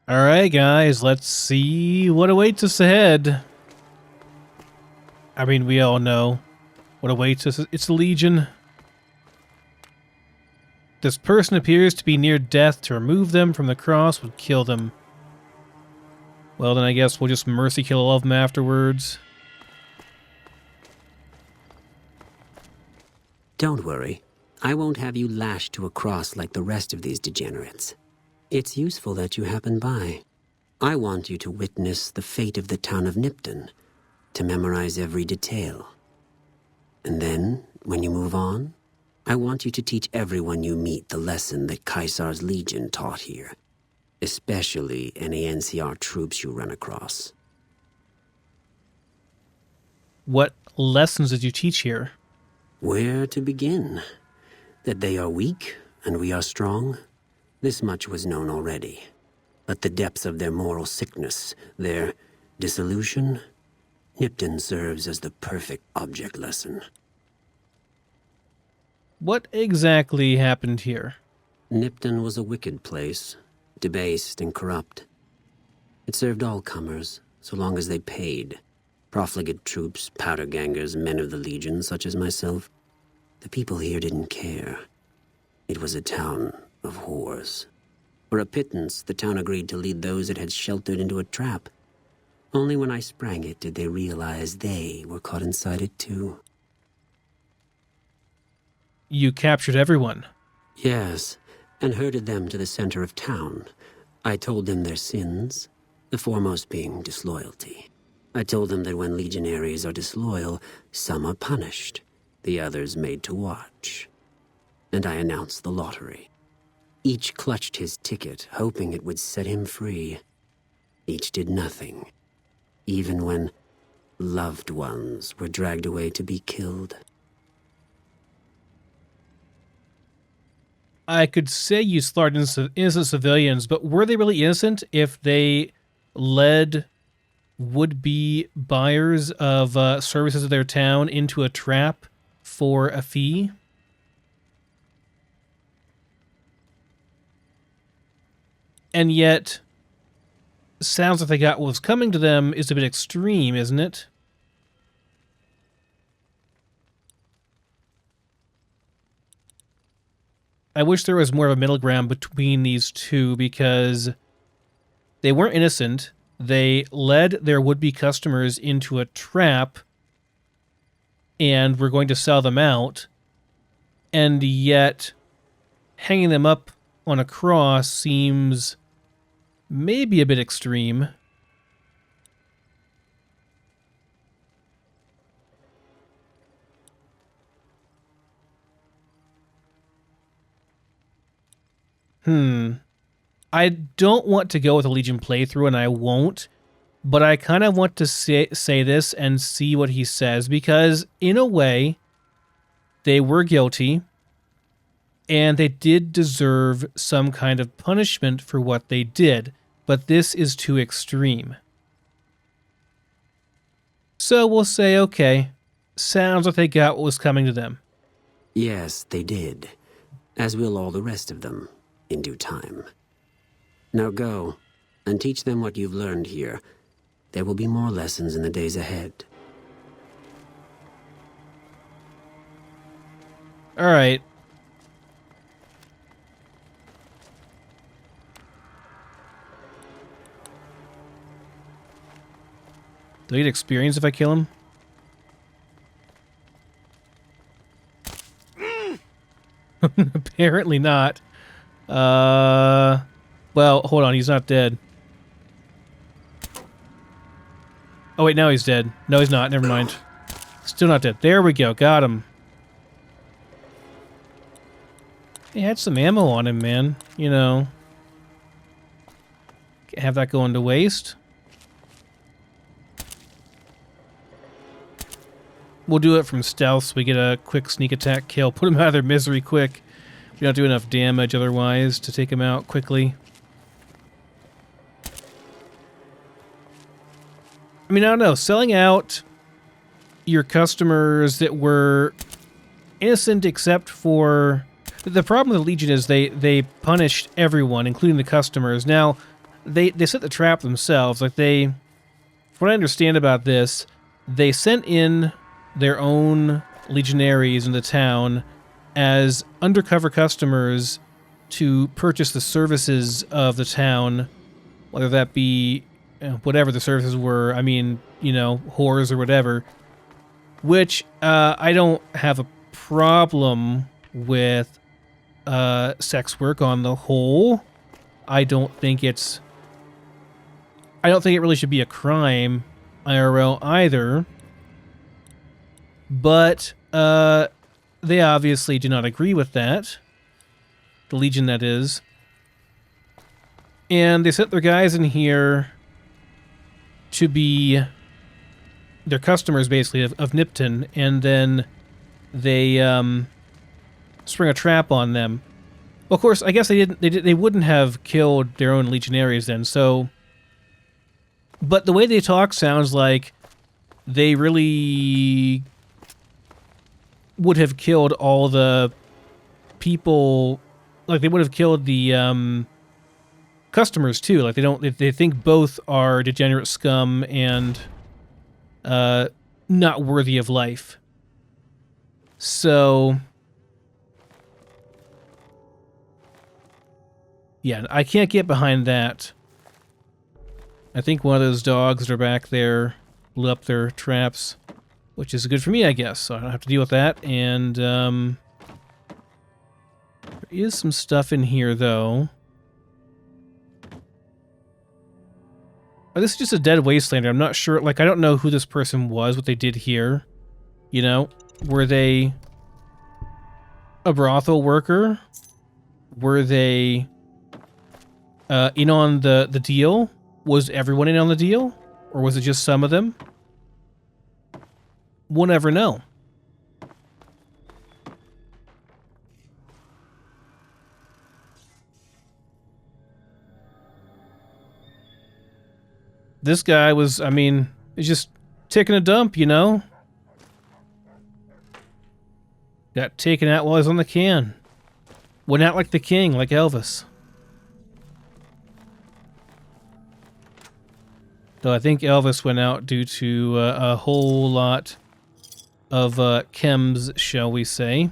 Alright, guys, let's see what awaits us ahead. I mean, we all know what awaits us. It's the Legion. This person appears to be near death. To remove them from the cross would kill them. Well, then I guess we'll just mercy kill all of them afterwards. Don't worry. I won't have you lashed to a cross like the rest of these degenerates. It's useful that you happen by. I want you to witness the fate of the town of Nipton, to memorize every detail. And then, when you move on, I want you to teach everyone you meet the lesson that Caesar's Legion taught here, especially any NCR troops you run across. What lessons did you teach here? Where to begin? That they are weak and we are strong? This much was known already. But the depths of their moral sickness, their dissolution, Nipton serves as the perfect object lesson. What exactly happened here? Nipton was a wicked place, debased and corrupt. It served all comers, so long as they paid. Profligate troops, powder gangers, men of the Legion, such as myself. The people here didn't care. It was a town of whores. For a pittance, the town agreed to lead those it had sheltered into a trap. Only when I sprang it did they realize they were caught inside it too. You captured everyone. Yes, and herded them to the center of town. I told them their sins, the foremost being disloyalty. I told them that when legionaries are disloyal, some are punished, the others made to watch. And I announced the lottery. Each clutched his ticket, hoping it would set him free. Each did nothing, even when loved ones were dragged away to be killed. I could say you slaughtered innocent civilians, but were they really innocent if they led would-be buyers of services of their town into a trap for a fee? And yet, sounds like they got what was coming to them is a bit extreme, isn't it? I wish there was more of a middle ground between these two, because they weren't innocent. They led their would-be customers into a trap and were going to sell them out. And yet, hanging them up on a cross seems maybe a bit extreme. I don't want to go with a Legion playthrough, and I won't, but I kind of want to say this and see what he says, because in a way, they were guilty, and they did deserve some kind of punishment for what they did, but this is too extreme. So we'll say, okay, sounds like they got what was coming to them. Yes, they did, as will all the rest of them, in due time. Now go, and teach them what you've learned here. There will be more lessons in the days ahead. All right. Do I get experience if I kill him? Apparently not. Well, hold on, he's not dead. Oh wait, now he's dead. No, he's not. Never mind. Still not dead. There we go. Got him. He had some ammo on him, man. You know. Can't have that going to waste. We'll do it from stealth so we get a quick sneak attack kill. Put them out of their misery quick. We don't do enough damage otherwise to take them out quickly. I mean, I don't know. Selling out your customers that were innocent except for... The problem with the Legion is they punished everyone, including the customers. Now, they set the trap themselves. Like from what I understand about this, they sent in their own legionaries in the town as undercover customers to purchase the services of the town, whether that be whatever the services were. I mean, whores or whatever. Which I don't have a problem with sex work on the whole. I don't think it really should be a crime IRL either. But they obviously do not agree with that. The Legion, that is. And they sent their guys in here to be their customers, basically, of Nipton, and then they spring a trap on them. Well, of course, I guess they wouldn't have killed their own legionaries then, so... But the way they talk sounds like they really would have killed all the people... Like, they would have killed the customers, too. Like, they think both are degenerate scum and not worthy of life. So... Yeah, I can't get behind that. I think one of those dogs that are back there blew up their traps, which is good for me, I guess. So I don't have to deal with that. And there is some stuff in here, though. Oh, this is just a dead wastelander. I'm not sure. Like, I don't know who this person was, what they did here. Were they a brothel worker? Were they in on the deal? Was everyone in on the deal? Or was it just some of them? We'll never know. This guy was, I mean, he's just taking a dump, Got taken out while he was on the can. Went out like the king, like Elvis. Though I think Elvis went out due to a whole lot of chems, shall we say.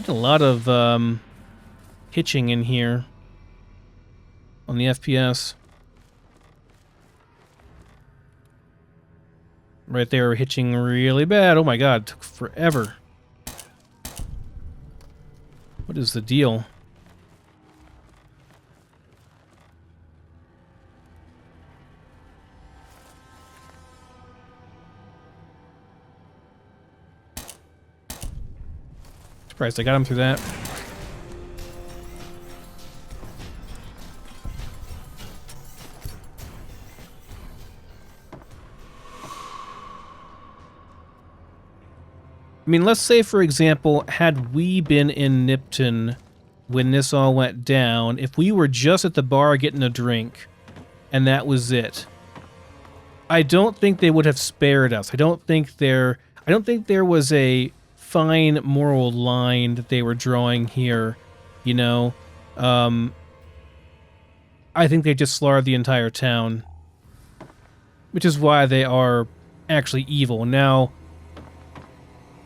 A lot of hitching in here on the FPS. Right there, hitching really bad. Oh my god, it took forever. What is the deal? Surprised I got him through that. I mean, let's say, for example, had we been in Nipton when this all went down, if we were just at the bar getting a drink, and that was it, I don't think they would have spared us. I don't think there was a fine moral line that they were drawing here, I think they just slaughtered the entire town, which is why they are actually evil. Now,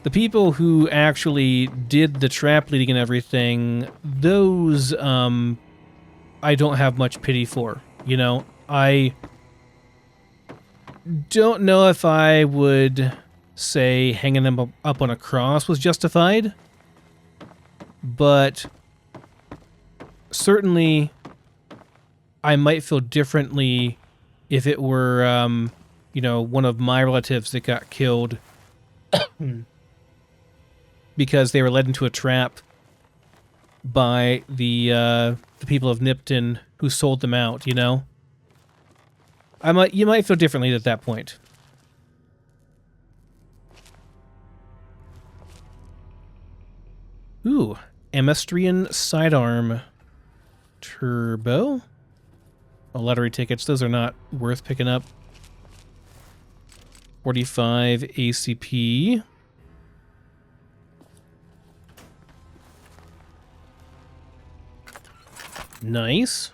the people who actually did the trap leading and everything, those, I don't have much pity for. I don't know if I would say hanging them up on a cross was justified, but certainly I might feel differently if it were, one of my relatives that got killed because they were led into a trap by the people of Nipton who sold them out, you might feel differently at that point. Ooh, Emestrian sidearm turbo. Oh, lottery tickets. Those are not worth picking up. 45 ACP. Nice.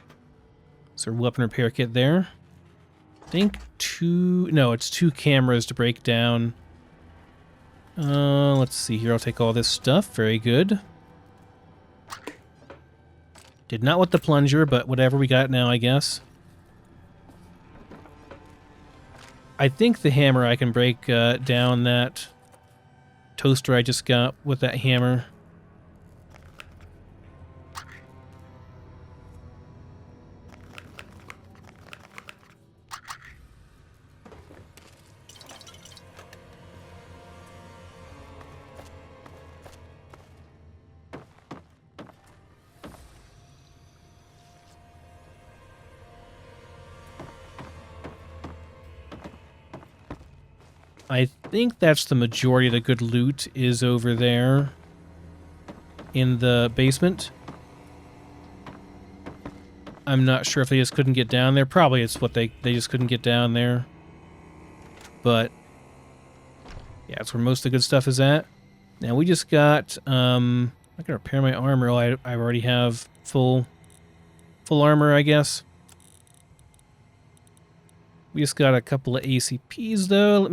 So weapon repair kit there. I think it's 2 cameras to break down. Let's see here. I'll take all this stuff. Very good. Did not want the plunger, but whatever, we got now, I guess. I think the hammer, I can break down that toaster I just got with that hammer. I think that's the majority of the good loot is over there in the basement. I'm not sure if they just couldn't get down there. Probably it's what they just couldn't get down there. But yeah, that's where most of the good stuff is at. Now we just got I can repair my armor. Oh, I already have full armor, I guess. We just got a couple of ACPs, though.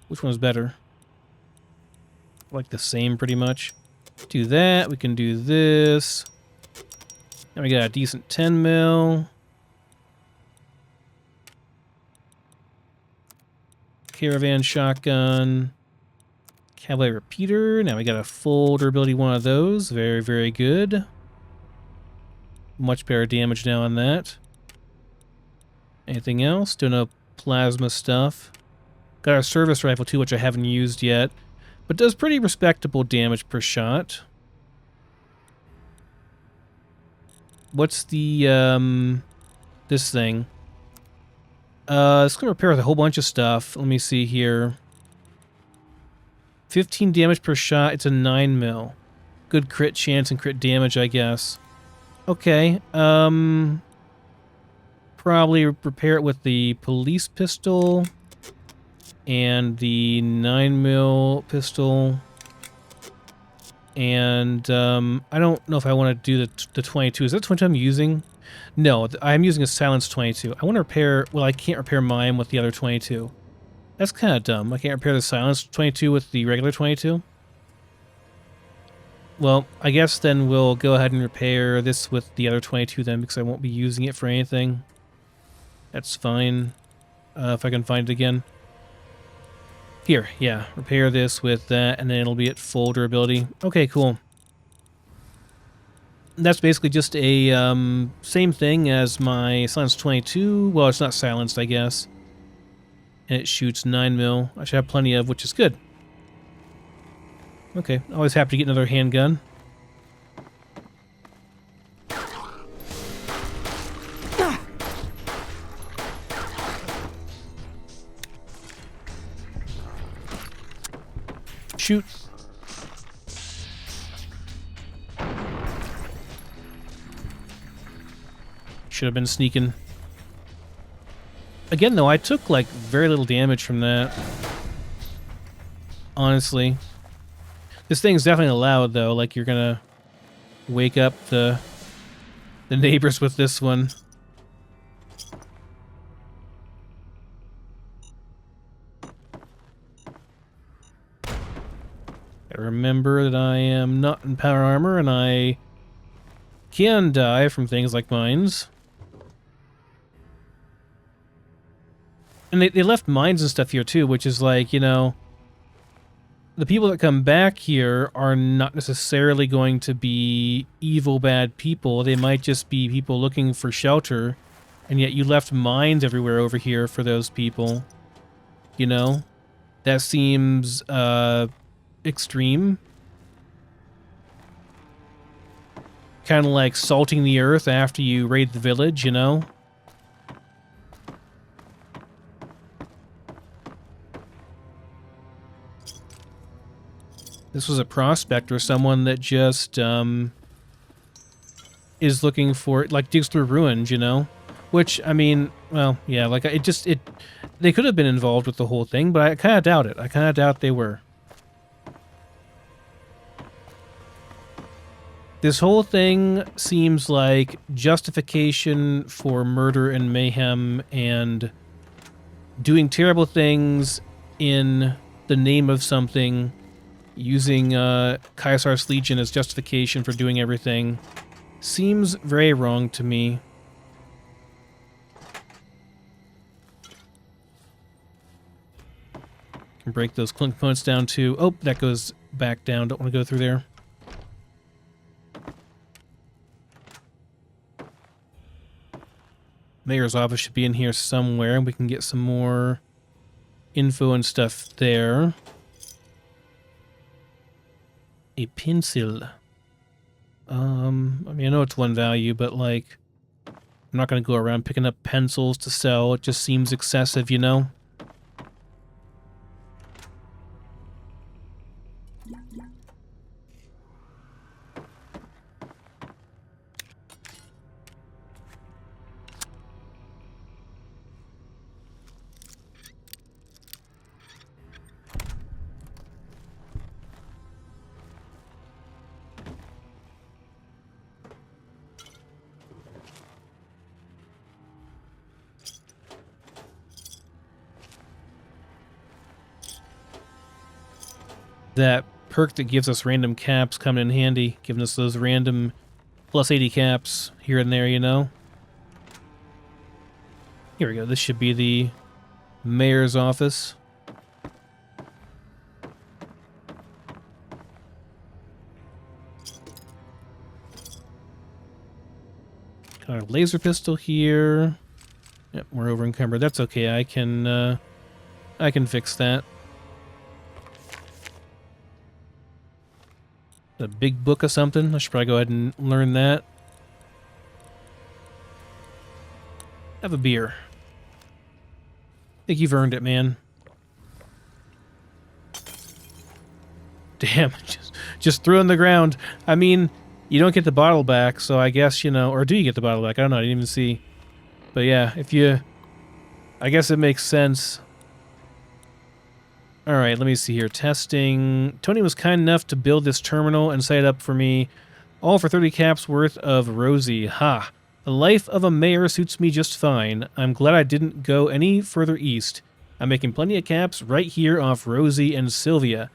Which one's better? Like the same, pretty much. Do that. We can do this. Now we got a decent 10 mil. Caravan shotgun. Cavalry repeater. Now we got a full durability one of those. Very, very good. Much better damage now on that. Anything else? Don't know. Plasma stuff. Got a service rifle too, which I haven't used yet, but does pretty respectable damage per shot. What's the this thing? It's gonna repair with a whole bunch of stuff. Let me see here. 15 damage per shot. It's a 9 mil. Good crit chance and crit damage, I guess. Okay. Probably repair it with the police pistol and the 9 mil pistol. And I don't know if I want to do the 22. Is that 22 I'm using? No, I'm using a silenced 22. I want to repair... Well, I can't repair mine with the other 22. That's kind of dumb. I can't repair the silenced 22 with the regular 22. Well, I guess then we'll go ahead and repair this with the other 22 then, because I won't be using it for anything. That's fine. If I can find it again. Here, yeah. Repair this with that, and then it'll be at full durability. Okay, cool. That's basically just a same thing as my silenced 22. Well, it's not silenced, I guess. And it shoots 9 mil. I should have plenty of, which is good. Okay, always happy to get another handgun. Shoot. Should have been sneaking. Again, though, I took, like, very little damage from that. Honestly. This thing's definitely loud, though. Like, you're gonna wake up the neighbors with this one. Gotta remember that I am not in power armor, and I can die from things like mines. And they left mines and stuff here, too, which is like, you know... The people that come back here are not necessarily going to be evil, bad people. They might just be people looking for shelter, and yet you left mines everywhere over here for those people. You know? That seems, extreme. Kind of like salting the earth after you raid the village, you know? This was a prospector, someone that just, is looking for, like, digs through ruins, you know? Which, I mean, well, yeah, like, they could have been involved with the whole thing, but I kind of doubt it. I kind of doubt they were. This whole thing seems like justification for murder and mayhem and doing terrible things in the name of something, using Caesar's Legion as justification for doing everything. Seems very wrong to me. Can break those clunk points down too. Oh, that goes back down. Don't want to go through there. Mayor's office should be in here somewhere. We can get some more info and stuff there. A pencil. I mean, I know it's one value, but like, I'm not going to go around picking up pencils to sell. It just seems excessive, you know? That perk that gives us random caps coming in handy, giving us those random plus 80 caps here and there, you know? Here we go. This should be the mayor's office. Got a laser pistol here. Yep, we're over encumbered. That's okay. I can fix that. A big book of something. I should probably go ahead and learn that. Have a beer. I think you've earned it, man. Damn, just threw on the ground. I mean, you don't get the bottle back, so I guess, you know, or do you get the bottle back? I don't know, I didn't even see. But yeah, if you, I guess it makes sense. All right, let me see here. Testing. Tony was kind enough to build this terminal and set it up for me, all for 30 caps worth of Rosie. Ha! The life of a mayor suits me just fine. I'm glad I didn't go any further east. I'm making plenty of caps right here off Rosie and Sylvia,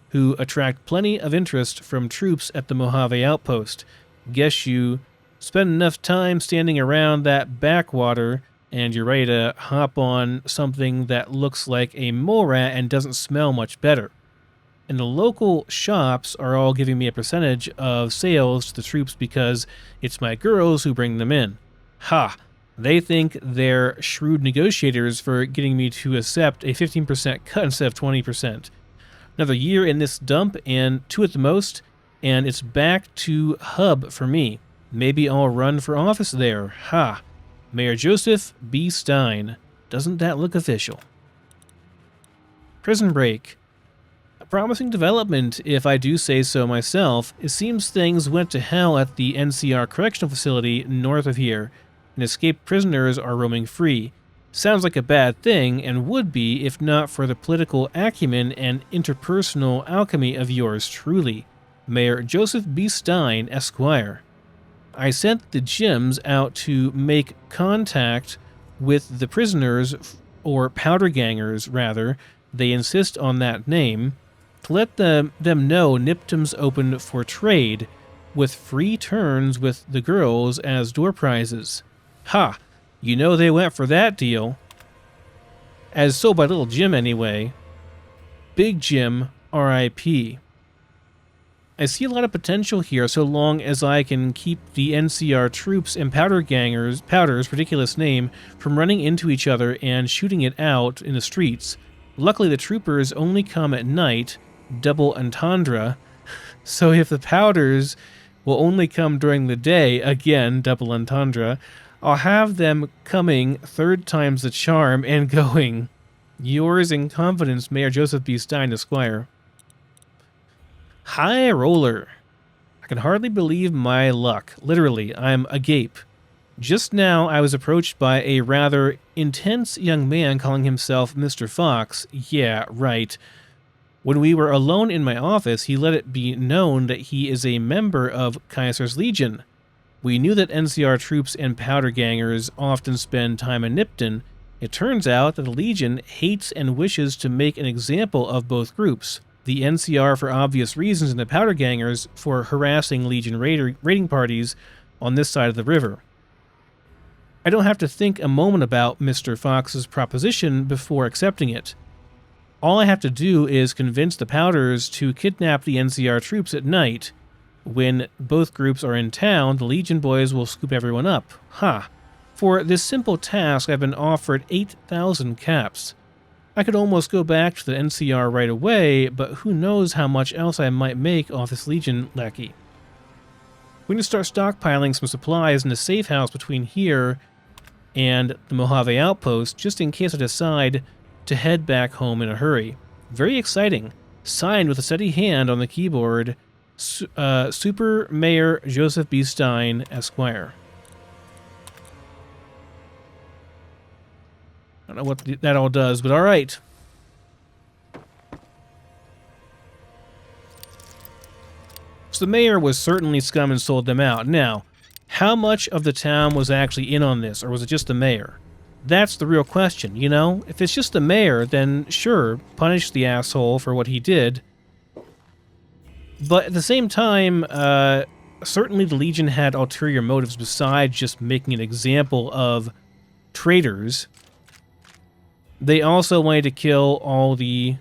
who attract plenty of interest from troops at the Mojave outpost. Guess you spend enough time standing around that backwater and you're ready to hop on something that looks like a mole rat and doesn't smell much better. And the local shops are all giving me a percentage of sales to the troops because it's my girls who bring them in. Ha! They think they're shrewd negotiators for getting me to accept a 15% cut instead of 20%. Another year in this dump, and 2 at the most, and it's back to hub for me. Maybe I'll run for office there. Ha! Mayor Joseph B. Stein. Doesn't that look official? Prison break. A promising development, if I do say so myself. It seems things went to hell at the NCR correctional facility north of here, and escaped prisoners are roaming free. Sounds like a bad thing, and would be if not for the political acumen and interpersonal alchemy of yours truly, Mayor Joseph B. Stein, Esquire. I sent the Jims out to make contact with the prisoners, or powder gangers, rather. They insist on that name, to let them know Nipton's open for trade, with free turns with the girls as door prizes. Ha! You know they went for that deal. As so by little Jim anyway. Big Jim, R.I.P. I see a lot of potential here so long as I can keep the NCR troops and Powder's ridiculous name, from running into each other and shooting it out in the streets. Luckily the troopers only come at night, double entendre, so if the Powders will only come during the day, again, double entendre, I'll have them coming 3rd time's the charm and going. Yours in confidence, Mayor Joseph B. Stein, Esquire. High roller. I can hardly believe my luck. Literally, I'm agape. Just now, I was approached by a rather intense young man calling himself Mr. Fox. Yeah, right. When we were alone in my office, he let it be known that he is a member of Kaiser's Legion. We knew that NCR troops and powder gangers often spend time in Nipton. It turns out that the Legion hates and wishes to make an example of both groups. The NCR for obvious reasons and the powder gangers for harassing Legion raiding parties on this side of the river. I don't have to think a moment about Mr. Fox's proposition before accepting it. All I have to do is convince the Powders to kidnap the NCR troops at night. When both groups are in town, the Legion boys will scoop everyone up. Ha! For this simple task, I've been offered 8,000 caps. I could almost go back to the NCR right away, but who knows how much else I might make off this Legion lackey. We're going to start stockpiling some supplies in a safe house between here and the Mojave outpost, just in case I decide to head back home in a hurry. Very exciting. Signed with a steady hand on the keyboard, Super Mayor Joseph B. Stein, Esquire. I don't know what that all does, but all right. So the mayor was certainly scum and sold them out. Now, how much of the town was actually in on this, or was it just the mayor? That's the real question, you know? If it's just the mayor, then sure, punish the asshole for what he did. But at the same time, certainly the Legion had ulterior motives besides just making an example of traitors. They also wanted to kill all the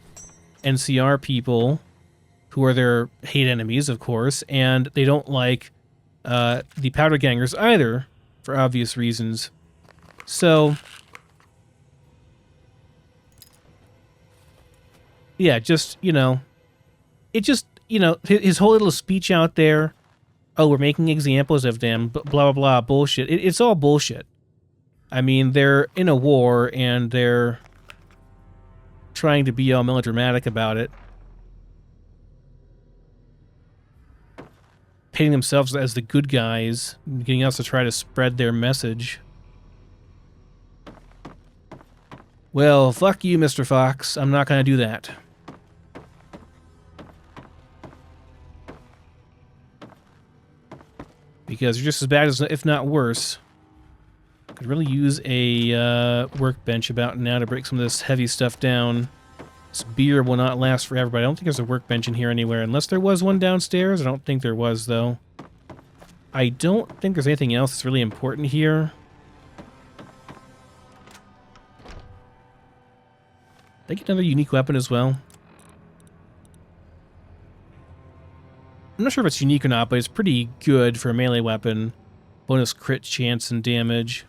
NCR people, who are their hate enemies, of course, and they don't like the powder gangers either, for obvious reasons. So, yeah, just, you know, it just, you know, his whole little speech out there, oh, we're making examples of them, blah, blah, blah, bullshit. It's all bullshit. I mean, they're in a war, and they're trying to be all melodramatic about it. Painting themselves as the good guys, getting us to try to spread their message. Well, fuck you, Mr. Fox. I'm not going to do that. Because you're just as bad as, if not worse. Could really use a workbench about now to break some of this heavy stuff down. This beer will not last forever, but I don't think there's a workbench in here anywhere. Unless there was one downstairs. I don't think there was, though. I don't think there's anything else that's really important here. Did I get another unique weapon as well? I'm not sure if it's unique or not, but it's pretty good for a melee weapon. Bonus crit chance and damage.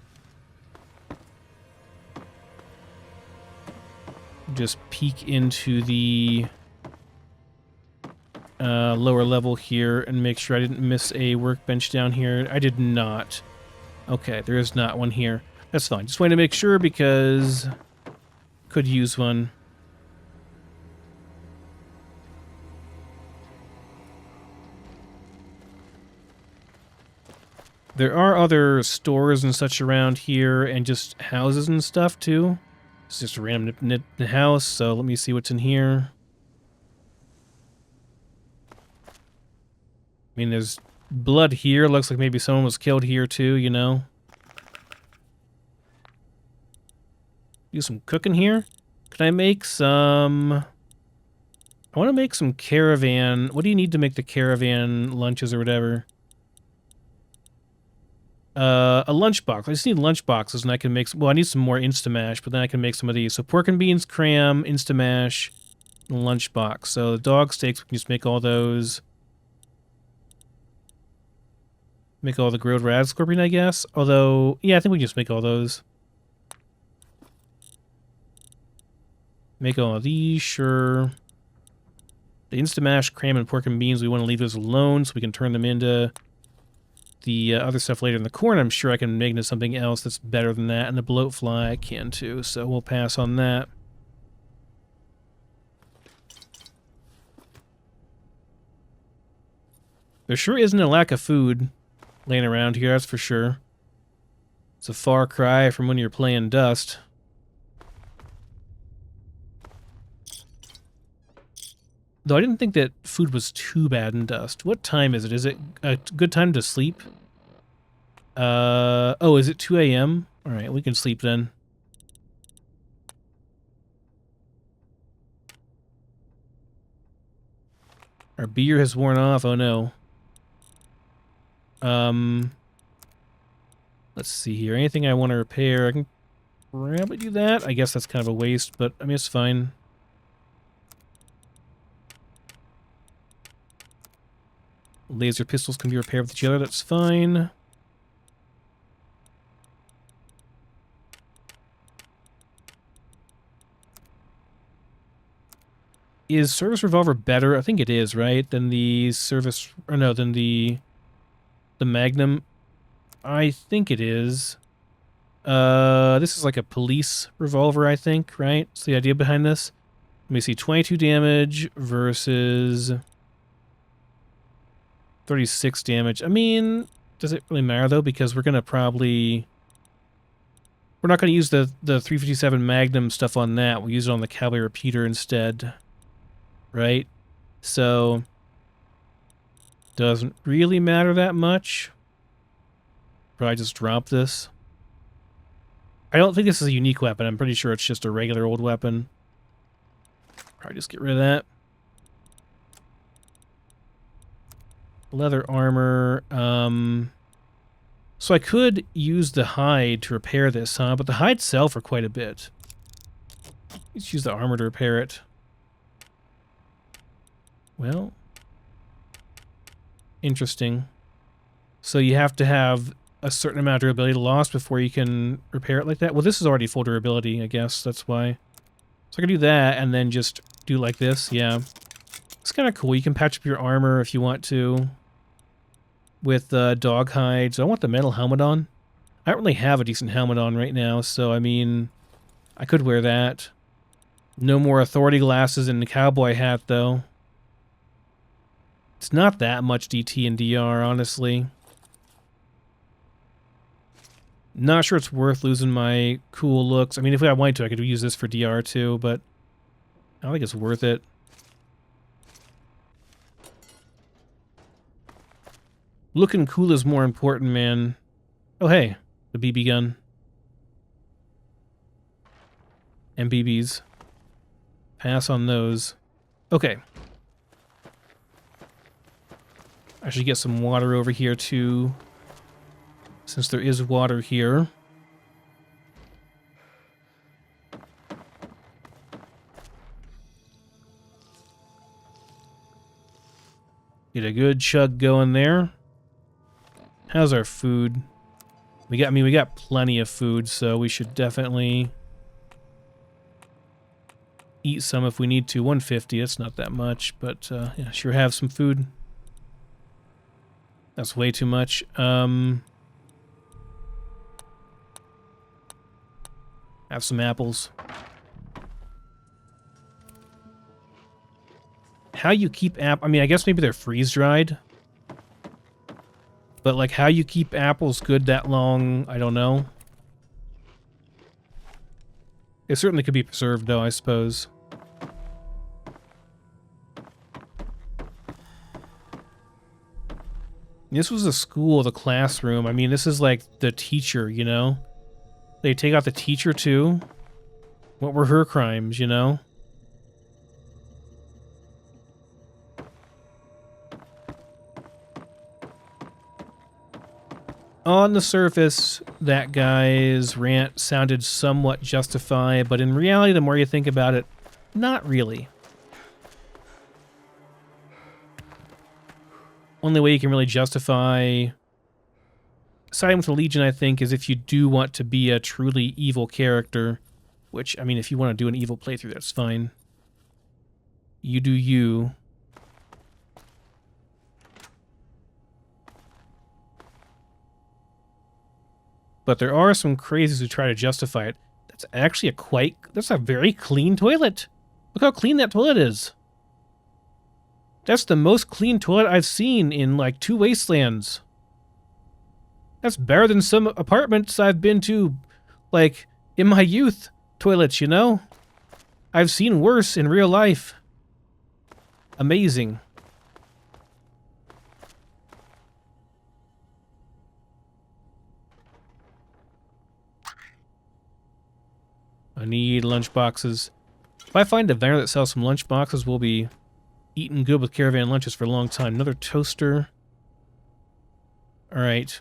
Just peek into the lower level here and make sure I didn't miss a workbench down here. I did not. Okay, there is not one here. That's fine. Just wanted to make sure because could use one. There are other stores and such around here and just houses and stuff too. It's just a random house, so let me see what's in here. I mean, there's blood here. Looks like maybe someone was killed here too, you know? Do some cooking here? Can I make some... I want to make some caravan... What do you need to make the caravan lunches or whatever? A lunchbox. I just need lunchboxes, and I can make some... Well, I need some more Instamash, but then I can make some of these. So pork and beans, cram, Instamash, and lunchbox. So the dog steaks, we can just make all those. Make all the grilled rad scorpion, I guess. Although, yeah, I think we can just make all those. Make all of these, sure. The Instamash, cram, and pork and beans, we want to leave those alone so we can turn them into the other stuff later in the corn. I'm sure I can make into something else that's better than that. And the bloatfly I can too, so we'll pass on that. There sure isn't a lack of food laying around here, that's for sure. It's a far cry from when you're playing Dust. Though I didn't think that food was too bad in Dust. What time is it? Is it a good time to sleep? Oh, is it 2 a.m.? Alright, we can sleep then. Our beer has worn off. Oh no. Let's see here. Anything I want to repair, I can probably do that. I guess that's kind of a waste, but I mean, it's fine. Laser pistols can be repaired with each other. That's fine. Is Service Revolver better? I think it is, right? Than the Service... Or no, than the Magnum. I think it is. This is like a police revolver, I think, right? That's the idea behind this. Let me see. 22 damage versus 36 damage. I mean, does it really matter, though? Because we're going to probably... We're not going to use the 357 Magnum stuff on that. We'll use it on the Cowboy Repeater instead. Right? So, doesn't really matter that much. Probably just drop this. I don't think this is a unique weapon. I'm pretty sure it's just a regular old weapon. Probably just get rid of that. Leather armor. So I could use the hide to repair this, huh? But the hides sell for quite a bit. Let's use the armor to repair it. Well, interesting. So you have to have a certain amount of durability lost before you can repair it like that. Well, this is already full durability, I guess. That's why. So I can do that and then just do like this. Yeah. It's kind of cool. You can patch up your armor if you want to with dog hide. So I want the metal helmet on. I don't really have a decent helmet on right now, so I mean, I could wear that. No more authority glasses and the cowboy hat, though. It's not that much DT and DR, honestly. Not sure it's worth losing my cool looks. I mean, if I wanted to, I could use this for DR too, but I don't think it's worth it. Looking cool is more important, man. Oh, hey. The BB gun. And BBs. Pass on those. Okay. I should get some water over here, too. Since there is water here. Get a good chug going there. How's our food? We got plenty of food, so we should definitely eat some if we need to. 150, that's not that much, but yeah, sure have some food. That's way too much. Have some apples. How you keep I mean, I guess maybe they're freeze-dried. But, like, how you keep apples good that long, I don't know. It certainly could be preserved, though, I suppose. This was the school, the classroom. I mean, this is like the teacher, you know? They take out the teacher, too? What were her crimes, you know? On the surface, that guy's rant sounded somewhat justified, but in reality, the more you think about it, not really. Only way you can really justify siding with the Legion, I think, is if you do want to be a truly evil character, which, I mean, if you want to do an evil playthrough, that's fine. You do you. But there are some crazies who try to justify it. That's actually that's a very clean toilet. Look how clean that toilet is. That's the most clean toilet I've seen in like 2 Wastelands. That's better than some apartments I've been to, like, in my youth. Toilets, you know? I've seen worse in real life. Amazing. I need lunch boxes. If I find a vendor that sells some lunch boxes, we'll be eating good with caravan lunches for a long time. Another toaster. Alright.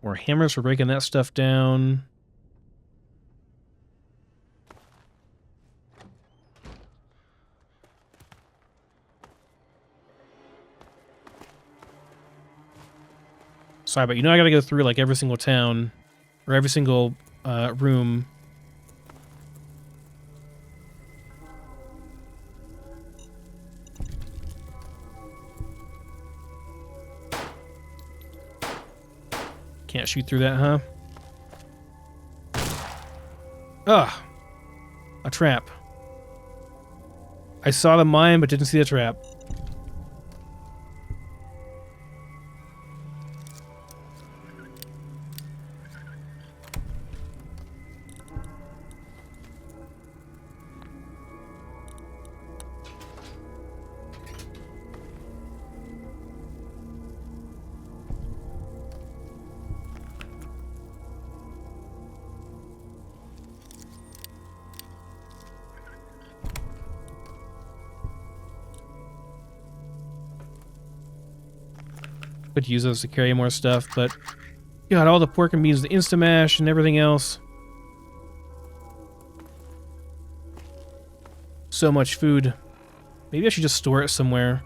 More hammers for breaking that stuff down. Sorry, but you know I gotta go through like every single town, or every single room. Can't shoot through that, huh? Ugh. A trap. I saw the mine, but didn't see the trap. Could use those to carry more stuff, but got all the pork and beans, the Instamash, and everything else. So much food. Maybe I should just store it somewhere.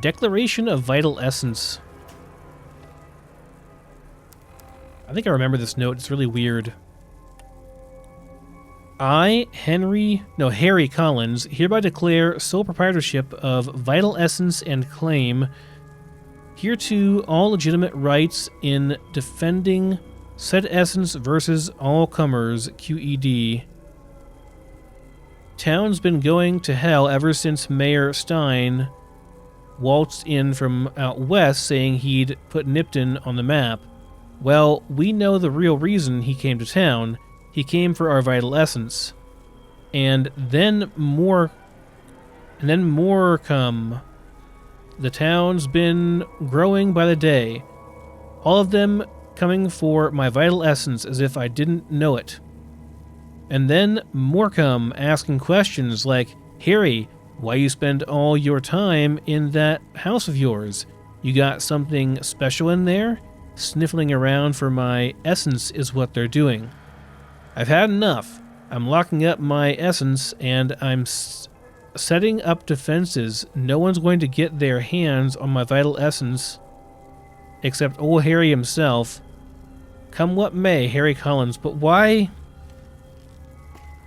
Declaration of Vital Essence. I think I remember this note. It's really weird. I, Harry Collins, hereby declare sole proprietorship of Vital Essence and claim hereto all legitimate rights in defending said essence versus all comers, QED. Town's been going to hell ever since Mayor Stein waltzed in from out west saying he'd put Nipton on the map. Well, we know the real reason he came to town. He came for our vital essence. And then more come. The town's been growing by the day. All of them coming for my vital essence as if I didn't know it. And then more come asking questions like, Harry, why you spend all your time in that house of yours? You got something special in there? Sniffling around for my essence is what they're doing. I've had enough. I'm locking up my essence and I'm setting up defenses. No one's going to get their hands on my vital essence except old Harry himself. Come what may, Harry Collins. But why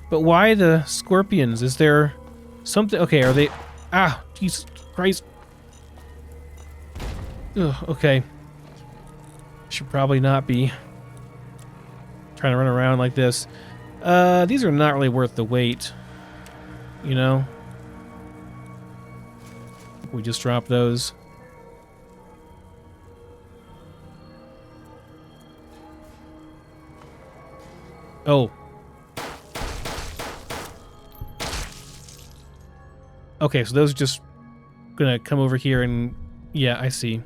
the scorpions? Is there something? Okay, are they... Ah, Jesus Christ. Ugh, okay. Should probably not be trying to run around like this. These are not really worth the wait. You know? We just drop those. Oh. Okay, so those are just gonna come over here and... Yeah, I see.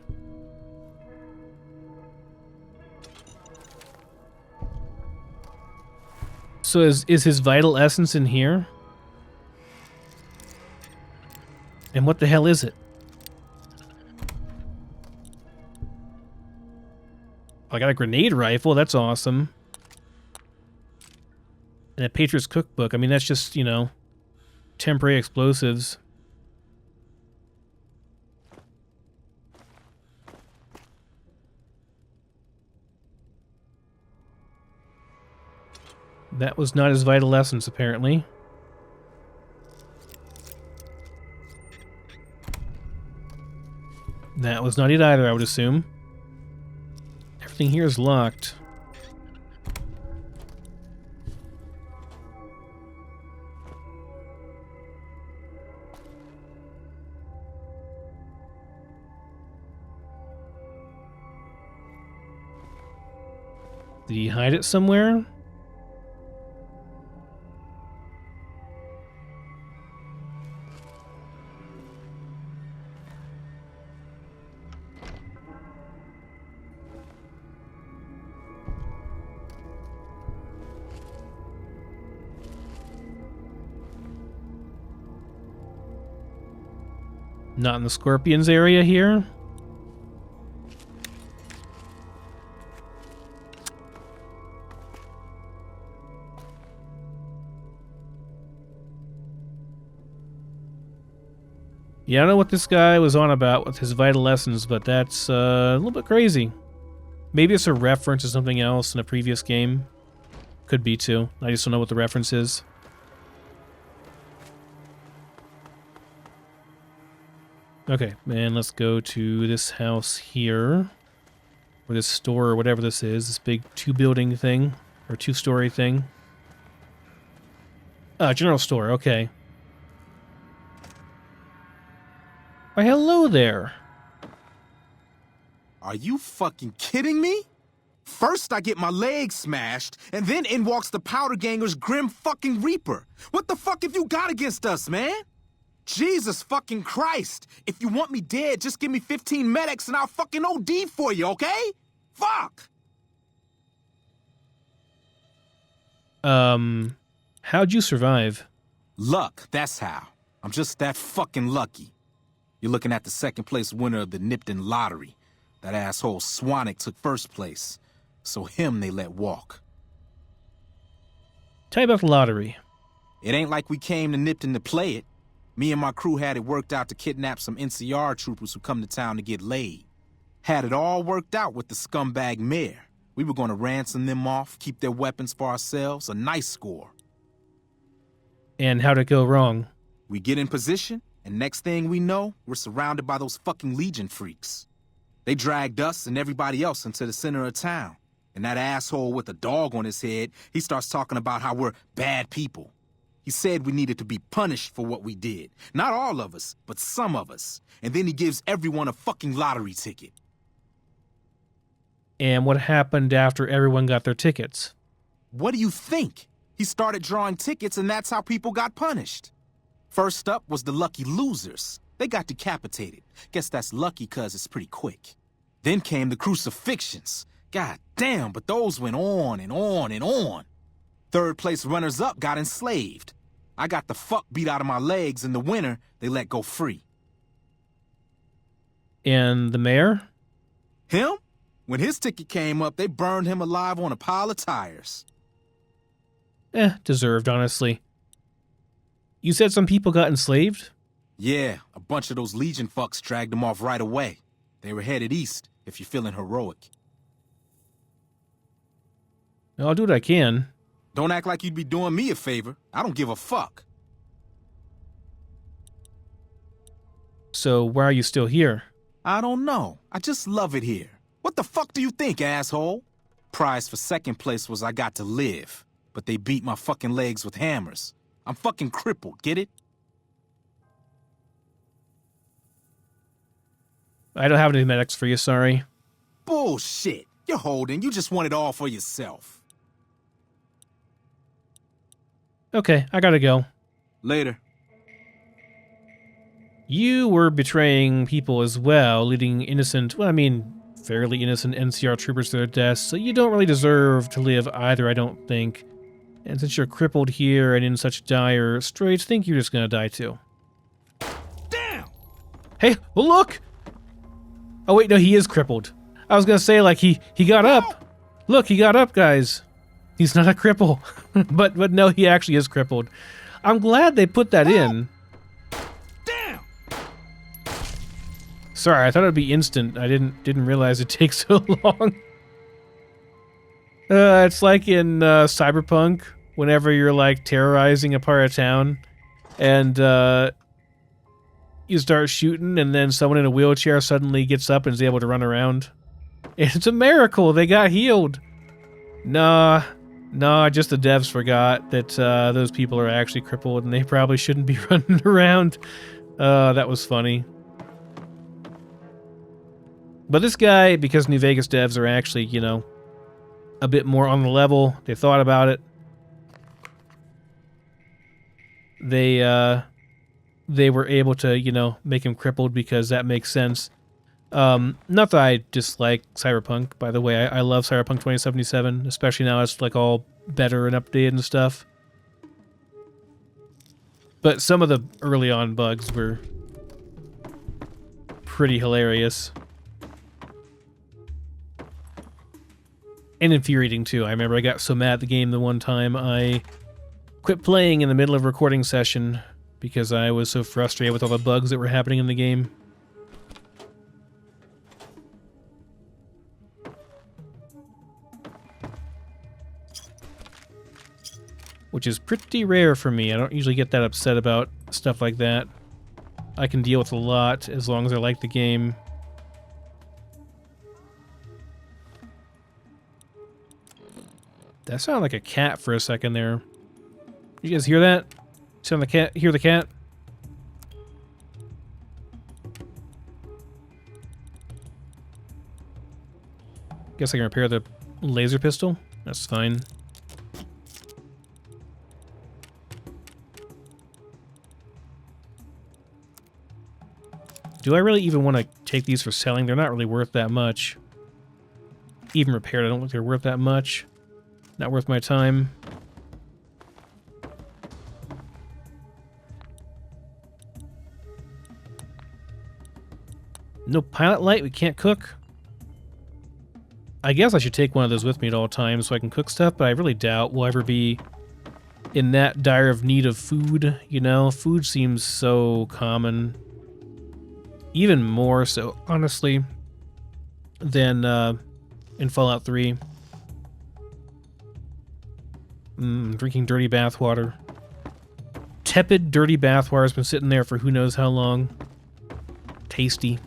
So is his vital essence in here? And what the hell is it? I got a grenade rifle, that's awesome. And a Patriot's Cookbook. I mean, that's just, you know, temporary explosives. That was not his vital essence, apparently. That was not it either, I would assume. Everything here is locked. Did he hide it somewhere? Not in the Scorpions area here. Yeah, I don't know what this guy was on about with his vital lessons, but that's a little bit crazy. Maybe it's a reference to something else in a previous game. Could be too. I just don't know what the reference is. Okay, man, let's go to this house here. Or this store, or whatever this is. This big two-building thing. Or two-story thing. General store, okay. Why, hello there. Are you fucking kidding me? First I get my leg smashed, and then in walks the Powder Ganger's Grim fucking Reaper. What the fuck have you got against us, man? Jesus fucking Christ. If you want me dead, just give me 15 medics and I'll fucking OD for you, okay? Fuck! How'd you survive? Luck, that's how. I'm just that fucking lucky. You're looking at the second place winner of the Nipton lottery. That asshole Swanick took first place, so him they let walk. Tell me about the lottery. It ain't like we came to Nipton to play it. Me and my crew had it worked out to kidnap some NCR troopers who come to town to get laid. Had it all worked out with the scumbag mayor. We were going to ransom them off, keep their weapons for ourselves, a nice score. And how'd it go wrong? We get in position, and next thing we know, we're surrounded by those fucking Legion freaks. They dragged us and everybody else into the center of town. And that asshole with a dog on his head, he starts talking about how we're bad people. He said we needed to be punished for what we did. Not all of us, but some of us. And then he gives everyone a fucking lottery ticket. And what happened after everyone got their tickets? What do you think? He started drawing tickets and that's how people got punished. First up was the lucky losers. They got decapitated. Guess that's lucky cause it's pretty quick. Then came the crucifixions. God damn, but those went on and on and on. Third place runners-up got enslaved. I got the fuck beat out of my legs. In the winter, they let go free. And the mayor? Him? When his ticket came up, they burned him alive on a pile of tires. Deserved, honestly. You said some people got enslaved? Yeah, a bunch of those Legion fucks dragged them off right away. They were headed east, if you're feeling heroic. I'll do what I can. Don't act like you'd be doing me a favor. I don't give a fuck. So why are you still here? I don't know. I just love it here. What the fuck do you think, asshole? Prize for second place was I got to live. But they beat my fucking legs with hammers. I'm fucking crippled, get it? I don't have any medics for you, sorry. Bullshit. You're holding. You just want it all for yourself. Okay, I gotta go. Later. You were betraying people as well, leading innocent, well, I mean, fairly innocent NCR troopers to their deaths, so you don't really deserve to live either, I don't think. And since you're crippled here and in such dire straits, I think you're just gonna die too. Damn! Hey, well, look! Oh wait, no, he is crippled. I was gonna say, like, he got up. Look, he got up, guys. He's not a cripple. but no, he actually is crippled. I'm glad they put that in. Damn! Sorry, I thought it'd be instant. I didn't realize it takes so long. It's like in Cyberpunk, whenever you're like terrorizing a part of town, and you start shooting, and then someone in a wheelchair suddenly gets up and is able to run around. It's a miracle they got healed. Nah, just the devs forgot that those people are actually crippled and they probably shouldn't be running around. That was funny. But this guy, because New Vegas devs are actually, you know, a bit more on the level, they thought about it. They were able to, you know, make him crippled because that makes sense. Not that I dislike Cyberpunk, by the way. I love Cyberpunk 2077, especially now it's like all better and updated and stuff. But some of the early on bugs were pretty hilarious. And infuriating too. I remember I got so mad at the game the one time I quit playing in the middle of a recording session because I was so frustrated with all the bugs that were happening in the game. Which is pretty rare for me. I don't usually get that upset about stuff like that. I can deal with a lot as long as I like the game. That sounded like a cat for a second there. You guys hear that? Sound the cat? Hear the cat? Guess I can repair the laser pistol. That's fine. Do I really even want to take these for selling? They're not really worth that much. Even repaired, I don't think they're worth that much. Not worth my time. No pilot light? We can't cook? I guess I should take one of those with me at all times so I can cook stuff, but I really doubt we'll ever be in that dire of need of food, you know? Food seems so common. Even more so, honestly, than in Fallout 3. Drinking dirty bathwater. Tepid, dirty bathwater has been sitting there for who knows how long. Tasty.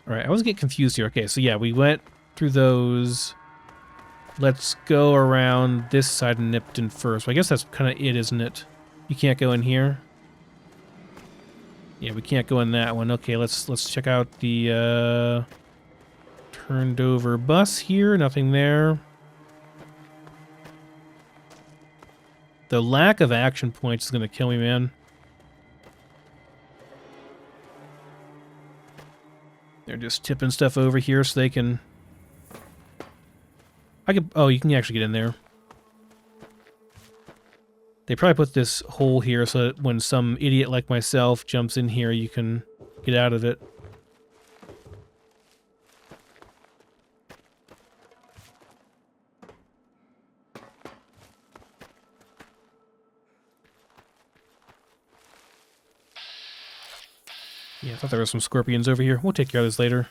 Alright, I always get confused here. Okay, so yeah, we went through those. Let's go around this side of Nipton first. Well, I guess that's kind of it, isn't it? You can't go in here. Yeah, we can't go in that one. Okay, let's check out the turned over bus here. Nothing there. The lack of action points is going to kill me, man. They're just tipping stuff over here so they can... Oh, you can actually get in there. They probably put this hole here so that when some idiot like myself jumps in here, you can get out of it. Yeah, I thought there were some scorpions over here. We'll take care of this later.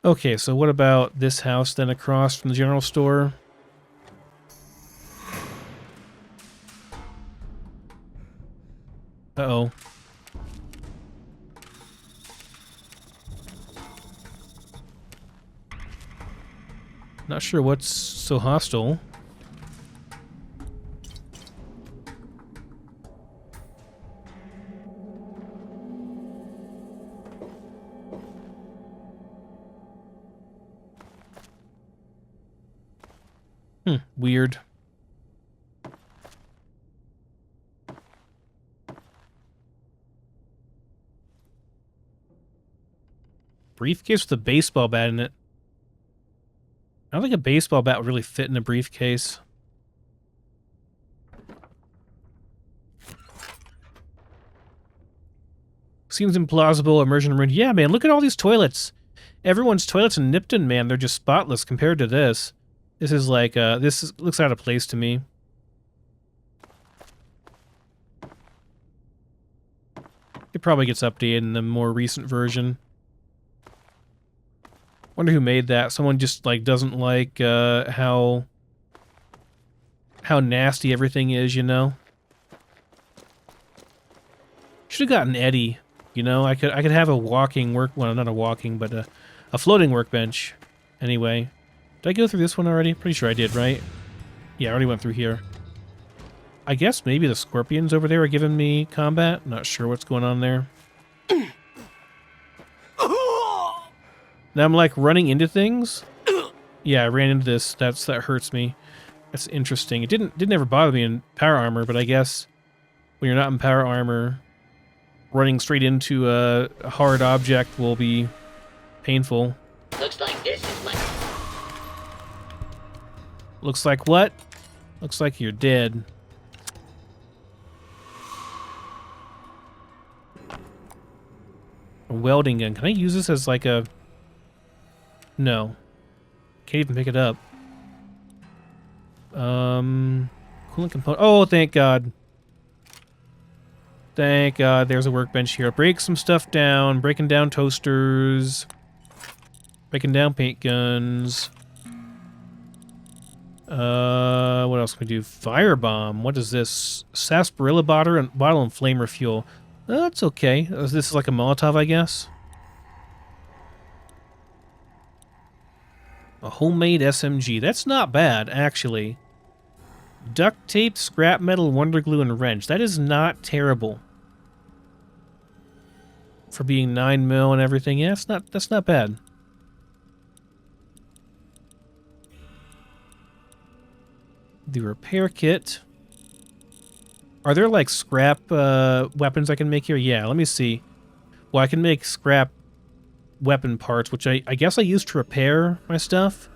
Okay, so what about this house then across from the general store? Uh-oh. Not sure what's so hostile. Weird. Briefcase with a baseball bat in it. I don't think a baseball bat would really fit in a briefcase. Seems implausible. Immersion room. Yeah, man, look at all these toilets. Everyone's toilets in Nipton, man, they're just spotless compared to this. This is like, looks out of place to me. It probably gets updated in the more recent version. Wonder who made that. Someone just like doesn't like how nasty everything is, you know. Should have gotten Eddie. You know, I could have a walking well, not a walking, but a floating workbench. Anyway, did I go through this one already? Pretty sure I did, right? Yeah, I already went through here. I guess maybe the scorpions over there are giving me combat. Not sure what's going on there. Now I'm like running into things. Yeah, I ran into this. That hurts me. That's interesting. It didn't ever bother me in power armor, but I guess when you're not in power armor, running straight into a hard object will be painful. Looks like this is my... Looks like what? Looks like you're dead. A welding gun. Can I use this as like a... No. Can't even pick it up. Coolant component. Oh, thank God. Thank God there's a workbench here. Break some stuff down. Breaking down toasters. Breaking down paint guns. What else can we do? Firebomb. What is this? Sarsaparilla bottle and flamer fuel. That's okay. This is like a Molotov, I guess. A homemade SMG. That's not bad, actually. Duct tape, scrap metal, wonder glue, and wrench. That is not terrible. For being 9mm and everything. Yeah, that's not bad. The repair kit. Are there like scrap weapons I can make here? Yeah, let me see. Well, I can make scrap weapon parts, which I guess I use to repair my stuff.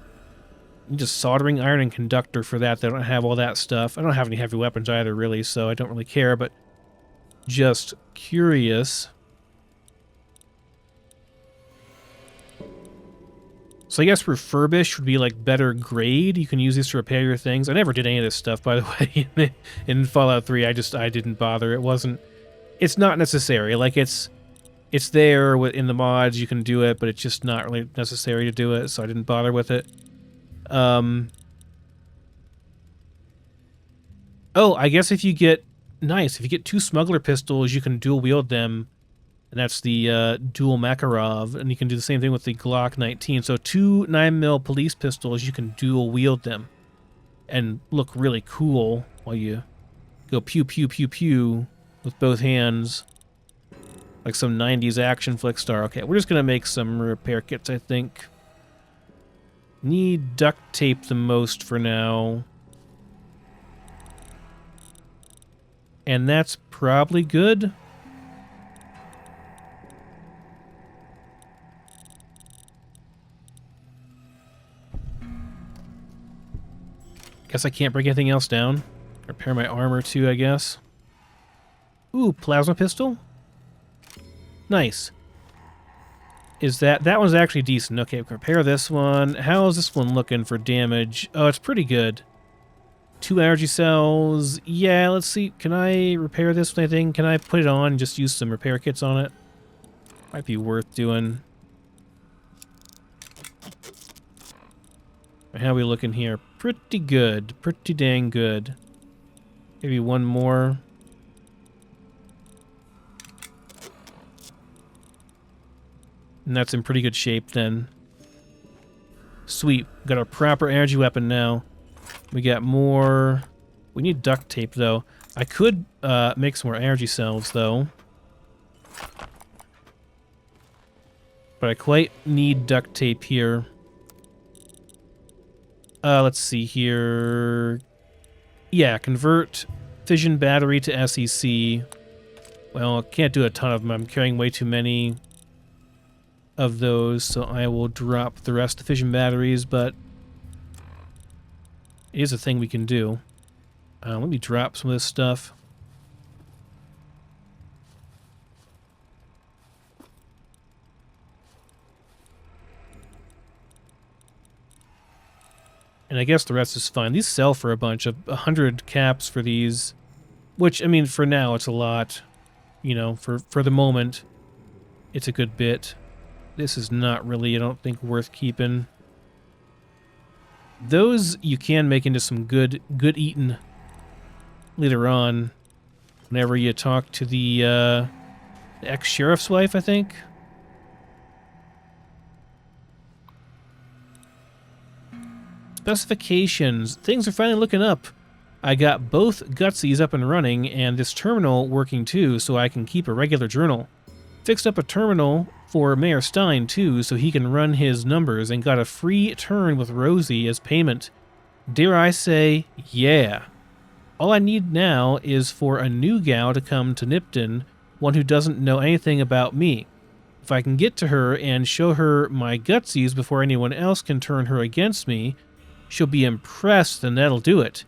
Just soldering iron and conductor for that. They don't have all that stuff. I don't have any heavy weapons either, really, so I don't really care, but just curious. So I guess refurbished would be like better grade. You can use these to repair your things. I never did any of this stuff, by the way, in Fallout 3. I didn't bother. It's not necessary. Like it's there in the mods. You can do it, but it's just not really necessary to do it, so I didn't bother with it. Oh, I guess if you get 2 smuggler pistols, you can dual wield them. And that's the dual Makarov, and you can do the same thing with the Glock 19. So 2 9mm police pistols, you can dual wield them and look really cool while you go pew pew pew pew with both hands, like some 90s action flick star. Okay, we're just gonna make some repair kits, I think. Need duct tape the most for now, and that's probably good. Guess I can't break anything else down. Repair my armor too, I guess. Ooh, plasma pistol? Nice. That one's actually decent. Okay, repair this one. How is this one looking for damage? Oh, it's pretty good. 2 energy cells. Yeah, let's see. Can I repair this thing? Can I put it on and just use some repair kits on it? Might be worth doing. How are we looking here? Pretty good. Pretty dang good. Maybe one more. And that's in pretty good shape then. Sweet. Got our proper energy weapon now. We got more. We need duct tape though. I could make some more energy cells though. But I quite need duct tape here. Let's see here. Yeah, convert fission battery to SEC. Well, I can't do a ton of them. I'm carrying way too many of those, so I will drop the rest of the fission batteries, but it is a thing we can do. Let me drop some of this stuff. And I guess the rest is fine. These sell for a bunch of 100 caps for these, which, I mean, for now it's a lot. You know, for the moment, it's a good bit. This is not really, I don't think, worth keeping. Those you can make into some good eating later on. Whenever you talk to the ex-sheriff's wife, I think. Specifications. Things are finally looking up. I got both Gutsies up and running and this terminal working too, so I can keep a regular journal. Fixed up a terminal for Mayor Stein too, so he can run his numbers, and got a free turn with Rosie as payment. Dare I say, yeah. All I need now is for a new gal to come to Nipton, one who doesn't know anything about me. If I can get to her and show her my Gutsies before anyone else can turn her against me, she'll be impressed, and that'll do it.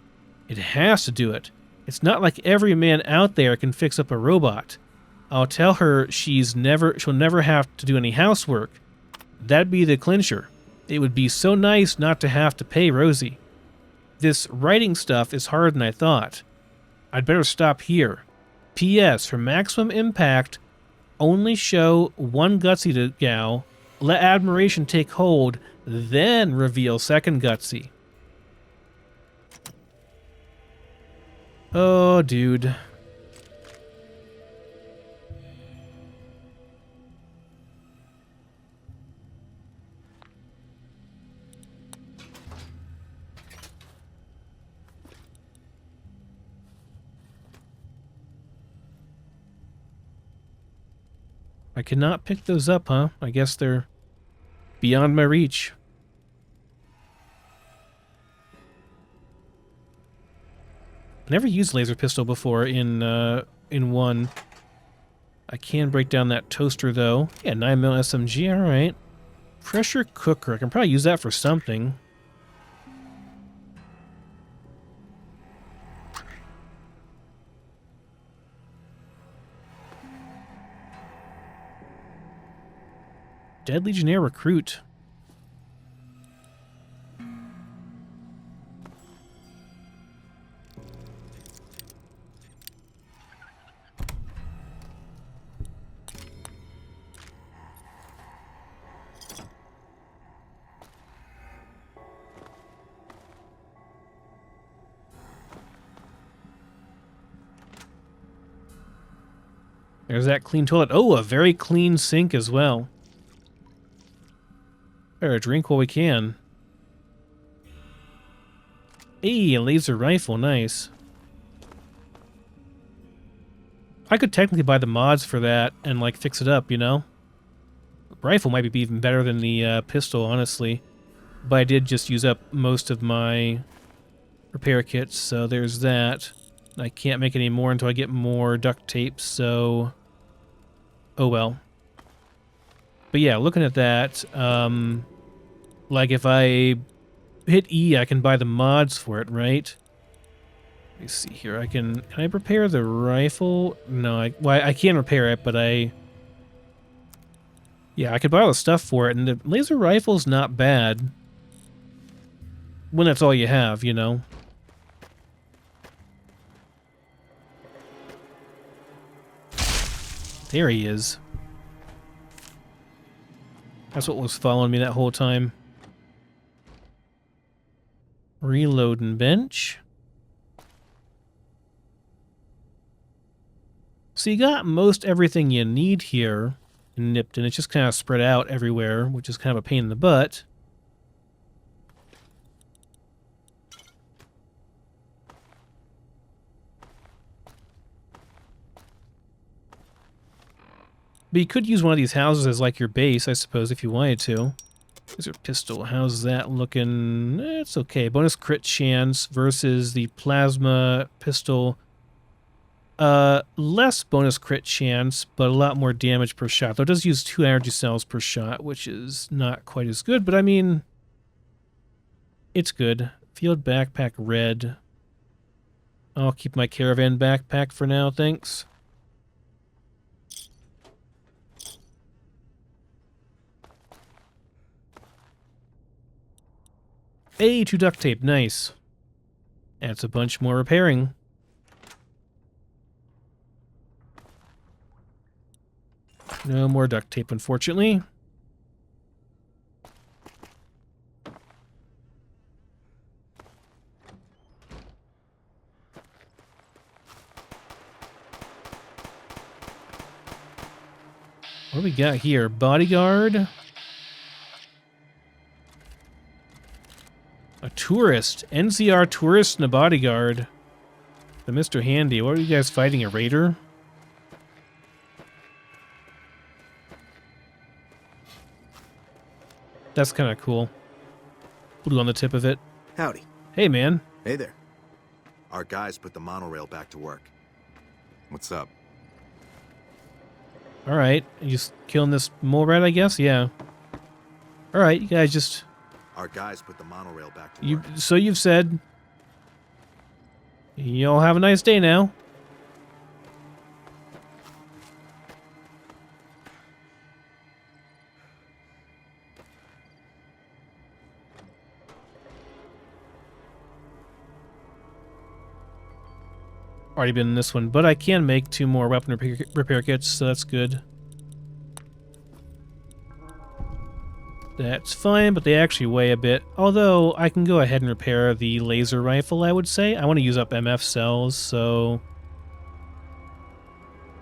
It has to do it. It's not like every man out there can fix up a robot. I'll tell her she'll never have to do any housework. That'd be the clincher. It would be so nice not to have to pay Rosie. This writing stuff is harder than I thought. I'd better stop here. P.S. For maximum impact, only show one Gutsy to gal, let admiration take hold, then reveal second Gutsy. Oh, dude. I cannot pick those up, huh? I guess they're beyond my reach. I've never used laser pistol before in one. I can break down that toaster though. Yeah, 9mm SMG, alright. Pressure cooker, I can probably use that for something. Dead Legionnaire recruit. There's that clean toilet. Oh, a very clean sink as well. Better drink while we can. Hey, a laser rifle, nice. I could technically buy the mods for that and, like, fix it up, you know? Rifle might be even better than the pistol, honestly. But I did just use up most of my repair kits, so there's that. I can't make any more until I get more duct tape, so... oh well. But yeah, looking at that, like if I hit E, I can buy the mods for it, right? Let me see here. Can I repair the rifle? No, I can repair it, but yeah, I could buy all the stuff for it, and the laser rifle's not bad. When that's all you have, you know? There he is. That's what was following me that whole time. Reloading bench. So you got most everything you need here in Nipton. It's just kind of spread out everywhere, which is kind of a pain in the butt. But you could use one of these houses as like your base, I suppose, if you wanted to. There's your pistol. How's that looking? It's okay. Bonus crit chance versus the plasma pistol. Less bonus crit chance, but a lot more damage per shot. Though it does use 2 energy cells per shot, which is not quite as good, but I mean, it's good. Field backpack red. I'll keep my caravan backpack for now, thanks. Hey, 2 duct tape, nice. That's a bunch more repairing. No more duct tape, unfortunately. What do we got here? Bodyguard. A tourist. NCR tourist and a bodyguard. The Mr. Handy. What are you guys fighting? A raider? That's kind of cool. Blue on the tip of it. Howdy. Hey, man. Hey there. Our guys put the monorail back to work. What's up? All right. You just killing this mole rat, I guess? Yeah. All right. You guys just... Our guys put the monorail back to work. So you've said. Y'all have a nice day now. Already been in this one, but I can make 2 more weapon repair kits, so that's good. That's fine, but they actually weigh a bit. Although, I can go ahead and repair the laser rifle, I would say. I want to use up MF cells, so...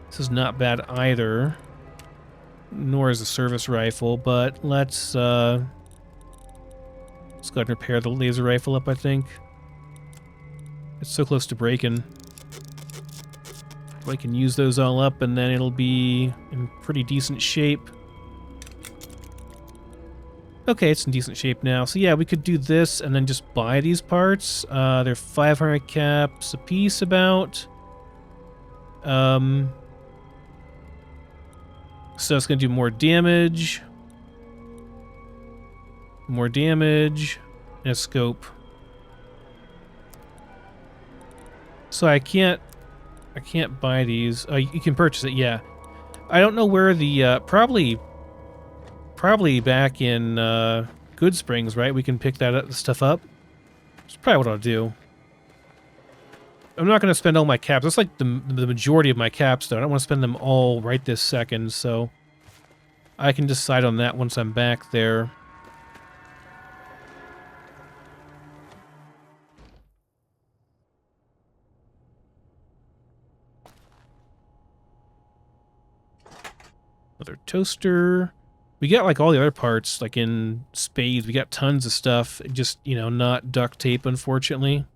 This is not bad either. Nor is the service rifle, but let's go ahead and repair the laser rifle up, I think. It's so close to breaking. I can use those all up, and then it'll be in pretty decent shape. Okay, it's in decent shape now. So yeah, we could do this and then just buy these parts. They're 500 caps a piece about. So it's going to do more damage. More damage. And a scope. So I can't buy these. You can purchase it, yeah. I don't know where the, probably back in Good Springs, right? We can pick that stuff up. That's probably what I'll do. I'm not going to spend all my caps. That's like the majority of my caps, though. I don't want to spend them all right this second, so I can decide on that once I'm back there. Another toaster. We got like all the other parts, like in Spades. We got tons of stuff. Just, you know, not duct tape, unfortunately.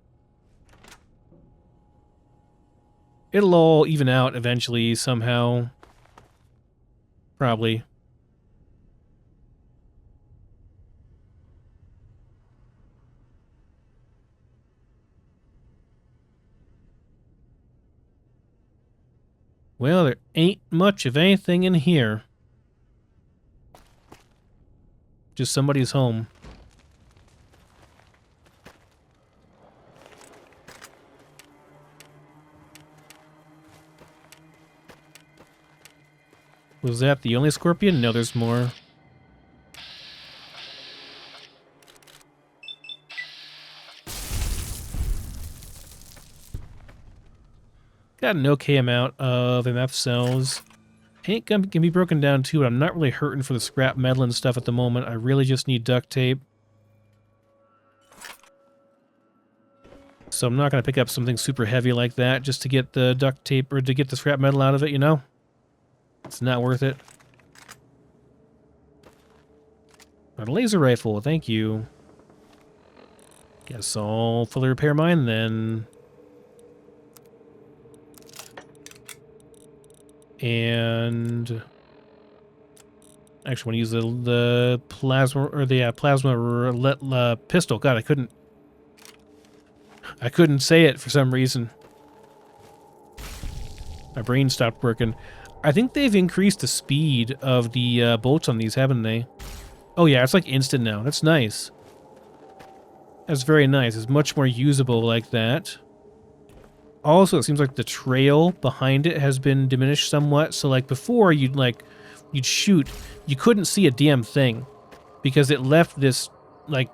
It'll all even out eventually, somehow. Probably. Well, there ain't much of anything in here. Just somebody's home. Was that the only scorpion? No, there's more. Got an okay amount of MF cells. Ain't can be broken down too, but I'm not really hurting for the scrap metal and stuff at the moment. I really just need duct tape. So I'm not going to pick up something super heavy like that just to get the duct tape or to get the scrap metal out of it, you know? It's not worth it. Got a laser rifle, thank you. Guess I'll fully repair mine then. And I actually want to use the plasma or the plasma pistol. God, I couldn't say it for some reason. My brain stopped working. I think they've increased the speed of the bolts on these, haven't they? Oh yeah, it's like instant now. That's nice. That's very nice. It's much more usable like that. Also, it seems like the trail behind it has been diminished somewhat. So, like, before, you'd shoot, you couldn't see a damn thing. Because it left this, like,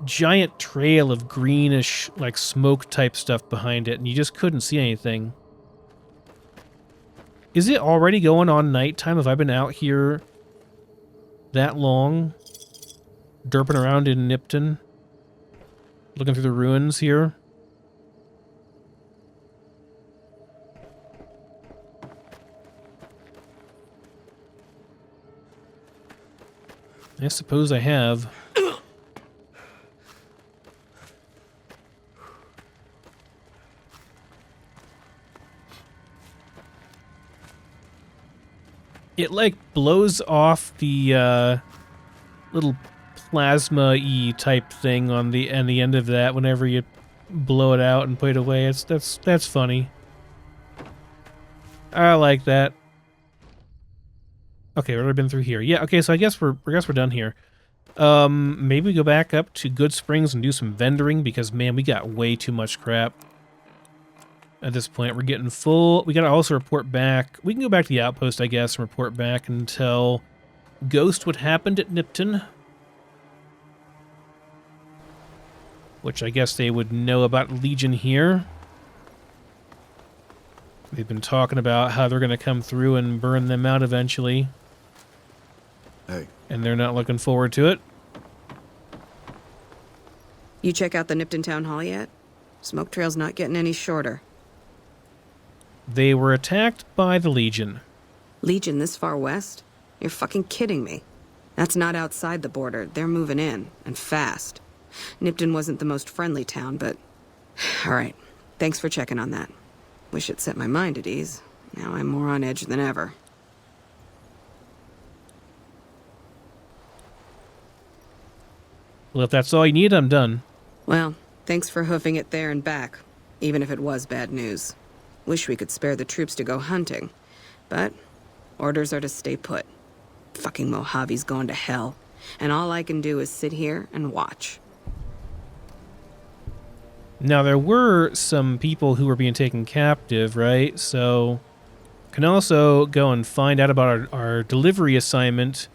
giant trail of greenish, like, smoke-type stuff behind it. And you just couldn't see anything. Is it already going on nighttime? Have I been out here that long? Derping around in Nipton? Looking through the ruins here? I suppose I have. It, like, blows off the, little plasma-y type thing on the end of that whenever you blow it out and put it away. That's funny. I like that. Okay, we've already been through here. Yeah, okay, so I guess we're done here. Maybe we go back up to Good Springs and do some vendoring because, man, we got way too much crap. At this point, we're getting full. We gotta also report back. We can go back to the outpost, I guess, and report back and tell Ghost what happened at Nipton. Which I guess they would know about Legion here. They've been talking about how they're gonna come through and burn them out eventually. Hey. And they're not looking forward to it. You check out the Nipton Town Hall yet? Smoke trail's not getting any shorter. They were attacked by the Legion. Legion this far west? You're fucking kidding me. That's not outside the border. They're moving in, and fast. Nipton wasn't the most friendly town, but... Alright, thanks for checking on that. Wish it set my mind at ease. Now I'm more on edge than ever. Well, if that's all you need, I'm done. Well, thanks for hoofing it there and back, even if it was bad news. Wish we could spare the troops to go hunting, but orders are to stay put. Fucking Mojave's going to hell, and all I can do is sit here and watch. Now, there were some people who were being taken captive, right? So, can also go and find out about our delivery assignment,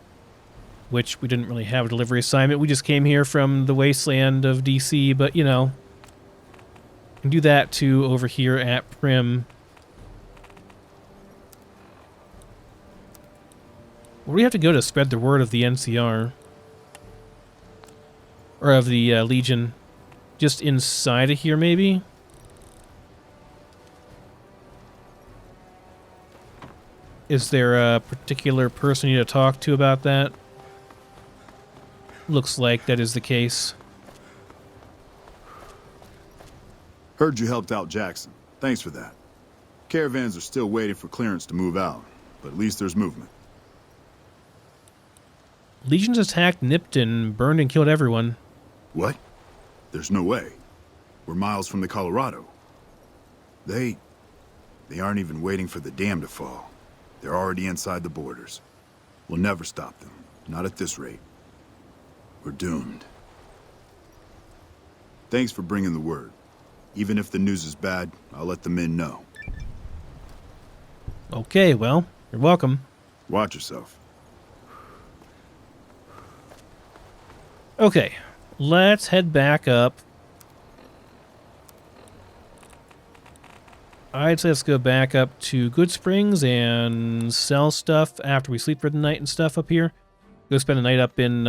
which we didn't really have a delivery assignment. We just came here from the Wasteland of DC, but, you know, can do that too over here at Prim. Where do we have to go to spread the word of the NCR? Or of the Legion? Just inside of here, maybe? Is there a particular person you need to talk to about that? Looks like that is the case. Heard you helped out Jackson. Thanks for that. Caravans are still waiting for clearance to move out, but at least there's movement. Legions attacked Nipton, burned and killed everyone. What? There's no way. We're miles from the Colorado. They aren't even waiting for the dam to fall. They're already inside the borders. We'll never stop them. Not at this rate. We're doomed. Thanks for bringing the word. Even if the news is bad, I'll let the men know. Okay, well, you're welcome. Watch yourself. Okay, let's head back up. I'd say let's go back up to Good Springs and sell stuff after we sleep for the night and stuff up here. Go spend the night up in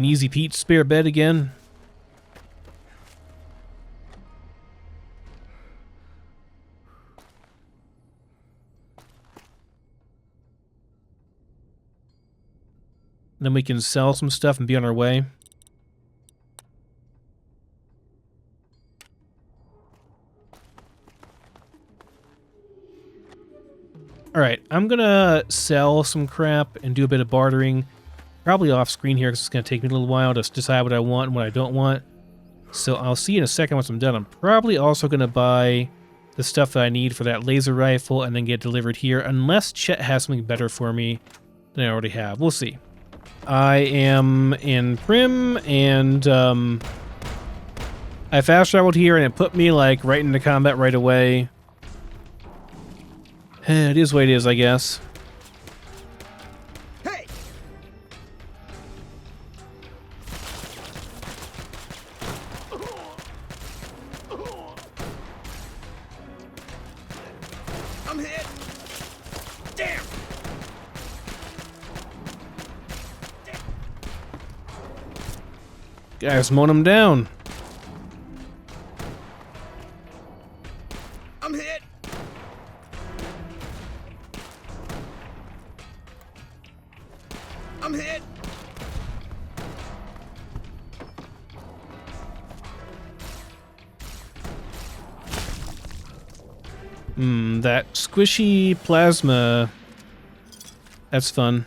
Easy Pete's spare bed again. Then we can sell some stuff and be on our way. Alright, I'm gonna sell some crap and do a bit of bartering. Probably off screen here because it's gonna take me a little while to decide what I want and what I don't want. So I'll see you in a second once I'm done. I'm probably also gonna buy the stuff that I need for that laser rifle and then get delivered here. Unless Chet has something better for me than I already have. We'll see. I am in Prim, and I fast traveled here, and it put me like right into combat right away. It is what it is, I guess. Hey! I'm hit! Damn! Guys, mowing them down. I'm hit! I'm hit. That squishy plasma. That's fun.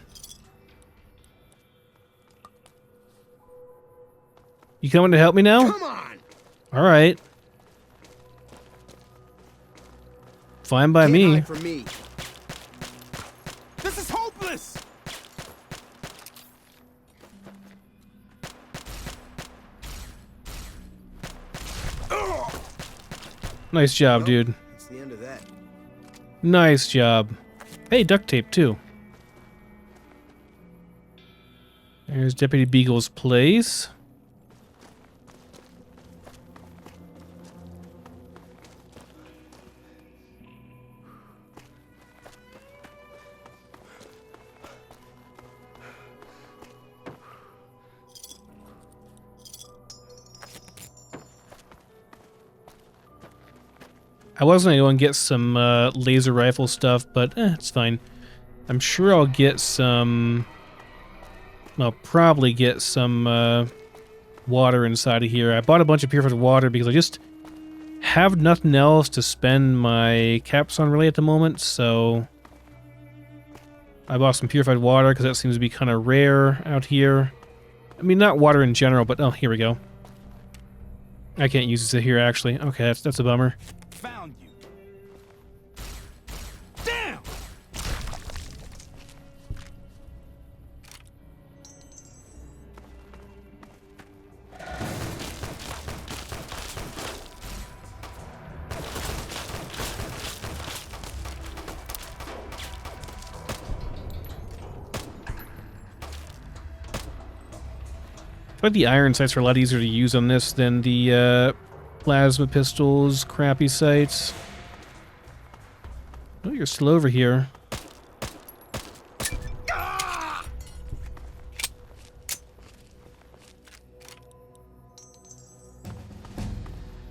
You coming to help me now? Come on. All right. Fine by me. For me. This is hopeless. Nice job, dude. That's the end of that. Nice job. Hey, duct tape, too. There's Deputy Beagle's place. I was going to go and get some laser rifle stuff, but it's fine. I'm sure I'll get some... I'll probably get some water inside of here. I bought a bunch of purified water because I just have nothing else to spend my caps on really at the moment, so... I bought some purified water because that seems to be kind of rare out here. I mean, not water in general, but... Oh, here we go. I can't use this here, actually. Okay, that's a bummer. Found you. Damn. But the iron sights are a lot easier to use on this than the plasma pistols, crappy sights. Oh, you're still over here.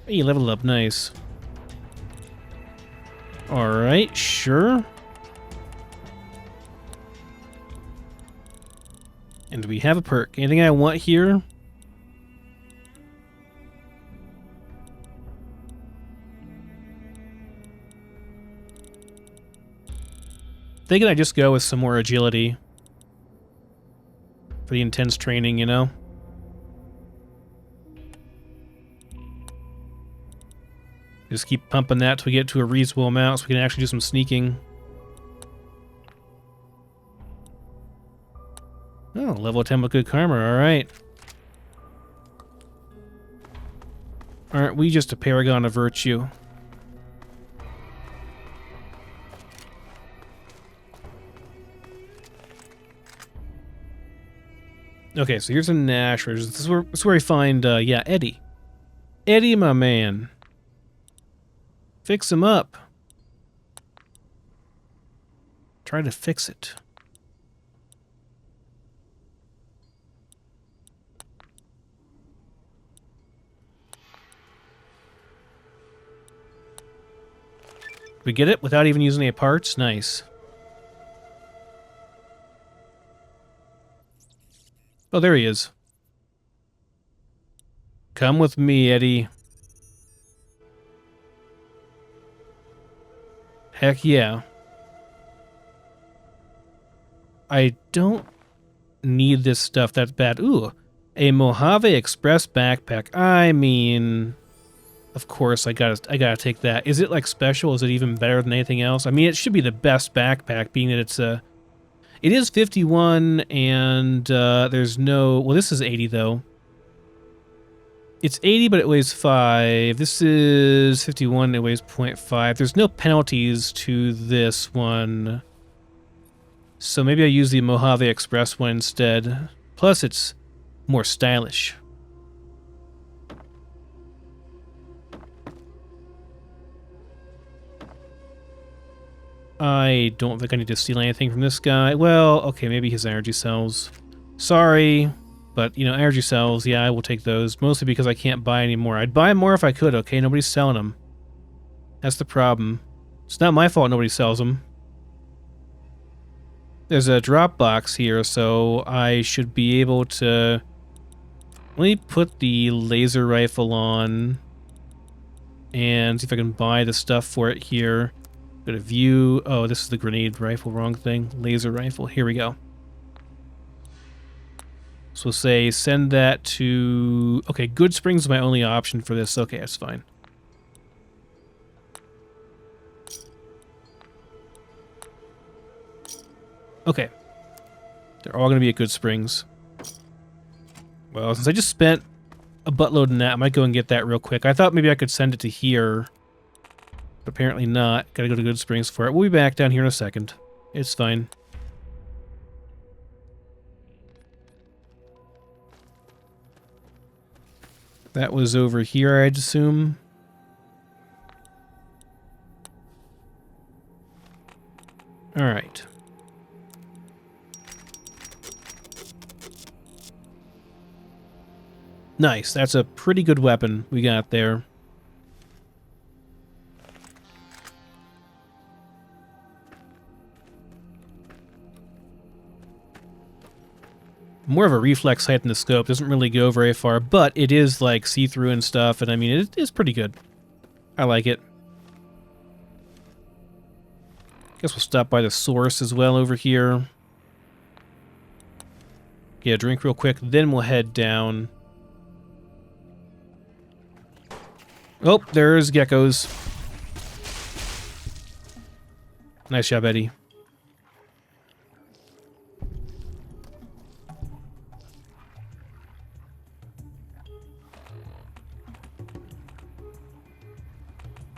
Hey, you leveled up, nice. Alright, sure. And we have a perk. Anything I want here? Thinking I just go with some more agility. For the intense training, you know? Just keep pumping that till we get to a reasonable amount so we can actually do some sneaking. Oh, level 10 with good karma, alright. Aren't we just a paragon of virtue? Okay, so here's a Nash. This is where I find, yeah, Eddie. Eddie, my man. Fix him up. Try to fix it. We get it without even using any parts? Nice. Oh, there he is. Come with me, Eddie. Heck yeah. I don't need this stuff that bad. Ooh, a Mojave Express backpack. I mean, of course, I gotta take that. Is it like special? Is it even better than anything else? I mean, it should be the best backpack, being that it's a. It is 51, and there's no. Well, this is 80 though. It's 80, but it weighs 5. This is 51, it weighs 0.5. There's no penalties to this one. So maybe I use the Mojave Express one instead. Plus, it's more stylish. I don't think I need to steal anything from this guy. Well, okay, maybe his energy cells. Sorry. But, you know, energy cells, yeah, I will take those. Mostly because I can't buy any more. I'd buy more if I could, okay? Nobody's selling them. That's the problem. It's not my fault nobody sells them. There's a drop box here, so I should be able to... Let me put the laser rifle on and see if I can buy the stuff for it here. Go to view. Oh, this is the grenade rifle. Wrong thing. Laser rifle. Here we go. So we'll say send that to... Okay, Good Springs is my only option for this. Okay, that's fine. Okay. They're all going to be at Good Springs. Well, since I just spent a buttload in that, I might go and get that real quick. I thought maybe I could send it to here. But apparently not. Gotta go to Good Springs for it. We'll be back down here in a second. It's fine. That was over here, I'd assume. Alright. Nice. That's a pretty good weapon we got there. More of a reflex sight than the scope. Doesn't really go very far, but it is like see-through and stuff, and I mean, it is pretty good. I like it. Guess we'll stop by the source as well over here. Get a drink real quick, then we'll head down. Oh, there's geckos. Nice job, Eddie.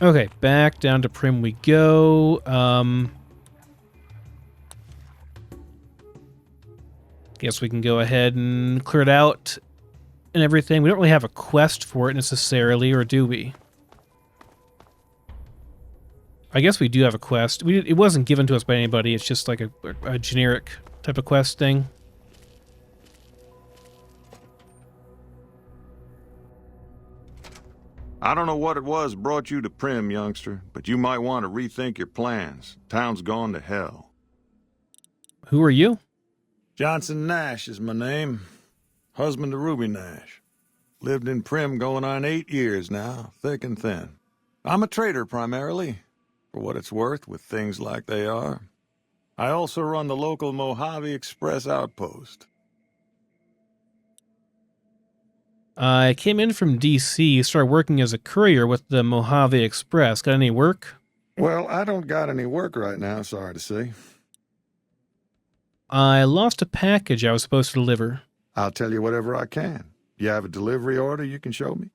Okay, back down to Prim we go. Guess we can go ahead and clear it out and everything. We don't really have a quest for it necessarily, or do we? I guess we do have a quest. It wasn't given to us by anybody. It's just like a generic type of quest thing. I don't know what it was brought you to Prim, youngster, but you might want to rethink your plans. Town's gone to hell. Who are you? Johnson Nash is my name. Husband to Ruby Nash. Lived in Prim going on 8 years now, thick and thin. I'm a trader primarily, for what it's worth with things like they are. I also run the local Mojave Express outpost. I came in from D.C., started working as a courier with the Mojave Express. Got any work? Well, I don't got any work right now, sorry to say. I lost a package I was supposed to deliver. I'll tell you whatever I can. You have a delivery order you can show me?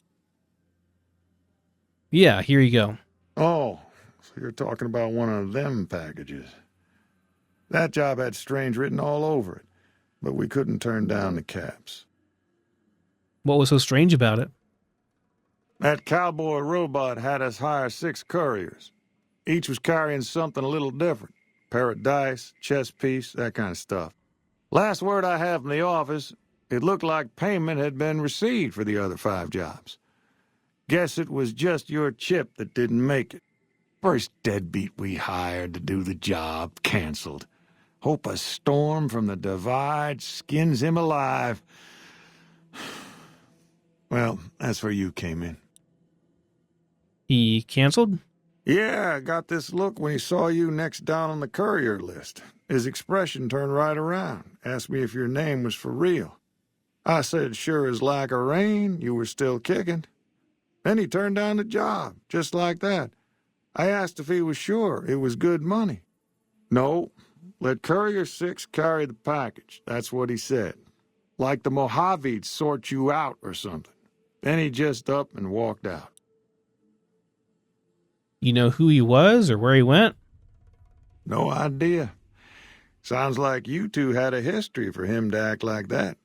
Yeah, here you go. Oh, so you're talking about one of them packages. That job had strange written all over it, but we couldn't turn down the caps. What was so strange about it? That cowboy robot had us hire 6 couriers. Each was carrying something a little different. Pair of dice, chess piece, that kind of stuff. Last word I have from the office, it looked like payment had been received for the other 5 jobs. Guess it was just your chip that didn't make it. First deadbeat we hired to do the job canceled. Hope a storm from the divide skins him alive. Well, that's where you came in. He canceled? Yeah, I got this look when he saw you next down on the courier list. His expression turned right around, asked me if your name was for real. I said sure as like a rain, you were still kicking. Then he turned down the job, just like that. I asked if he was sure it was good money. No, let Courier 6 carry the package, that's what he said. Like the Mojave'd sort you out or something. Then he just up and walked out. You know who he was or where he went? No idea. Sounds like you two had a history for him to act like that.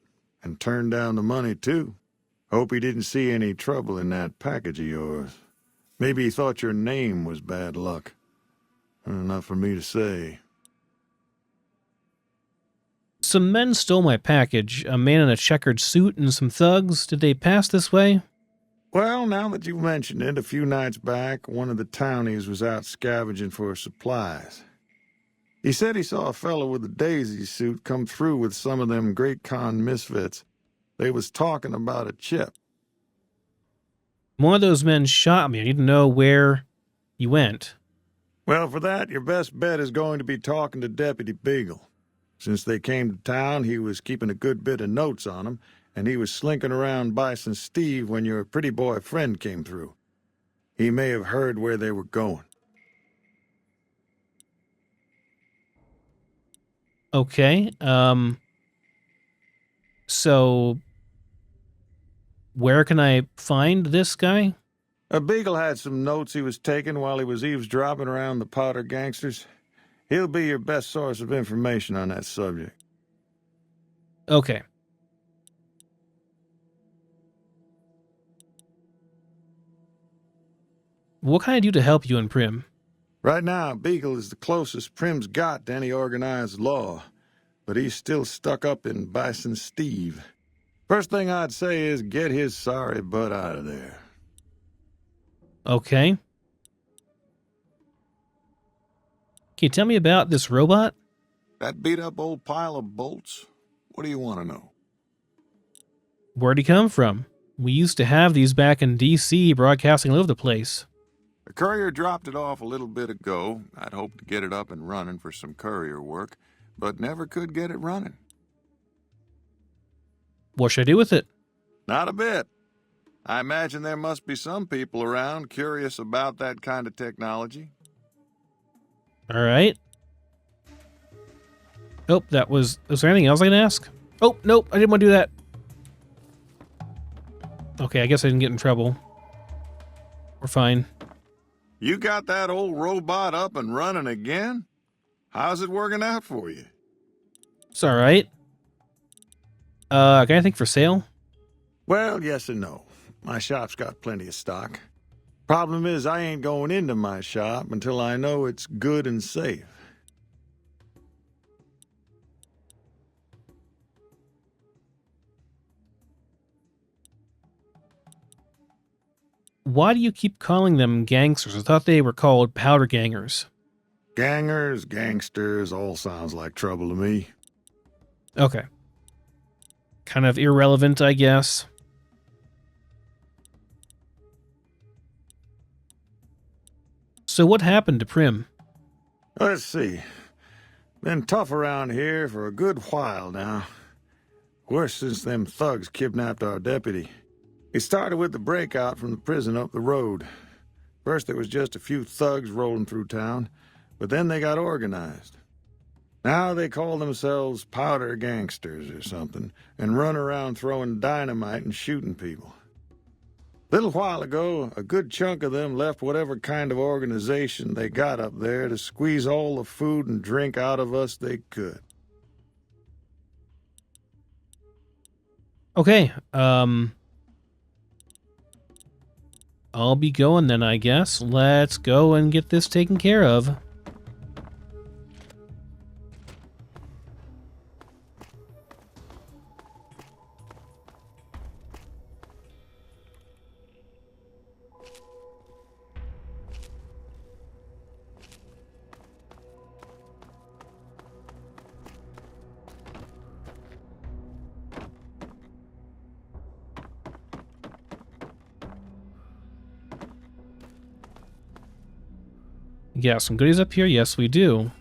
And turn down the money, too. Hope he didn't see any trouble in that package of yours. Maybe he thought your name was bad luck. Not for me to say. Some men stole my package. A man in a checkered suit and some thugs. Did they pass this way? Well, now that you mention it, a few nights back, one of the townies was out scavenging for supplies. He said he saw a fellow with a daisy suit come through with some of them Great Khan misfits. They was talking about a chip. One of those men shot me. I need to know where he went. Well, for that, your best bet is going to be talking to Deputy Beagle. Since they came to town, he was keeping a good bit of notes on them, and he was slinking around Bison Steve when your pretty boy friend came through. He may have heard where they were going. Okay. So where can I find this guy? Beagle had some notes he was taking while he was eavesdropping around the powder gangsters. He'll be your best source of information on that subject. Okay. What can I do to help you and Prim? Right now, Beagle is the closest Prim's got to any organized law, but he's still stuck up in Bison Steve. First thing I'd say is get his sorry butt out of there. Okay. Can you tell me about this robot? That beat-up old pile of bolts? What do you want to know? Where'd he come from? We used to have these back in D.C. broadcasting all over the place. The courier dropped it off a little bit ago. I'd hoped to get it up and running for some courier work, but never could get it running. What should I do with it? Not a bit. I imagine there must be some people around curious about that kind of technology. All right. Oh, was there anything else I can ask? Oh, nope, I didn't want to do that. Okay, I guess I didn't get in trouble. We're fine. You got that old robot up and running again? How's it working out for you? It's all right. Got anything for sale? Well, yes and no. My shop's got plenty of stock. Problem is, I ain't going into my shop until I know it's good and safe. Why do you keep calling them gangsters? I thought they were called powder gangers. Gangers, gangsters, all sounds like trouble to me. Okay. Kind of irrelevant, I guess. So what happened to Prim? Let's see. Been tough around here for a good while now. Worse since them thugs kidnapped our deputy. It started with the breakout from the prison up the road. First there was just a few thugs rolling through town, but then they got organized. Now they call themselves powder gangsters or something, and run around throwing dynamite and shooting people. Little while ago, a good chunk of them left whatever kind of organization they got up there to squeeze all the food and drink out of us they could. Okay, I'll be going then, I guess. Let's go and get this taken care of. Yeah, some goodies up here? Yes, we do.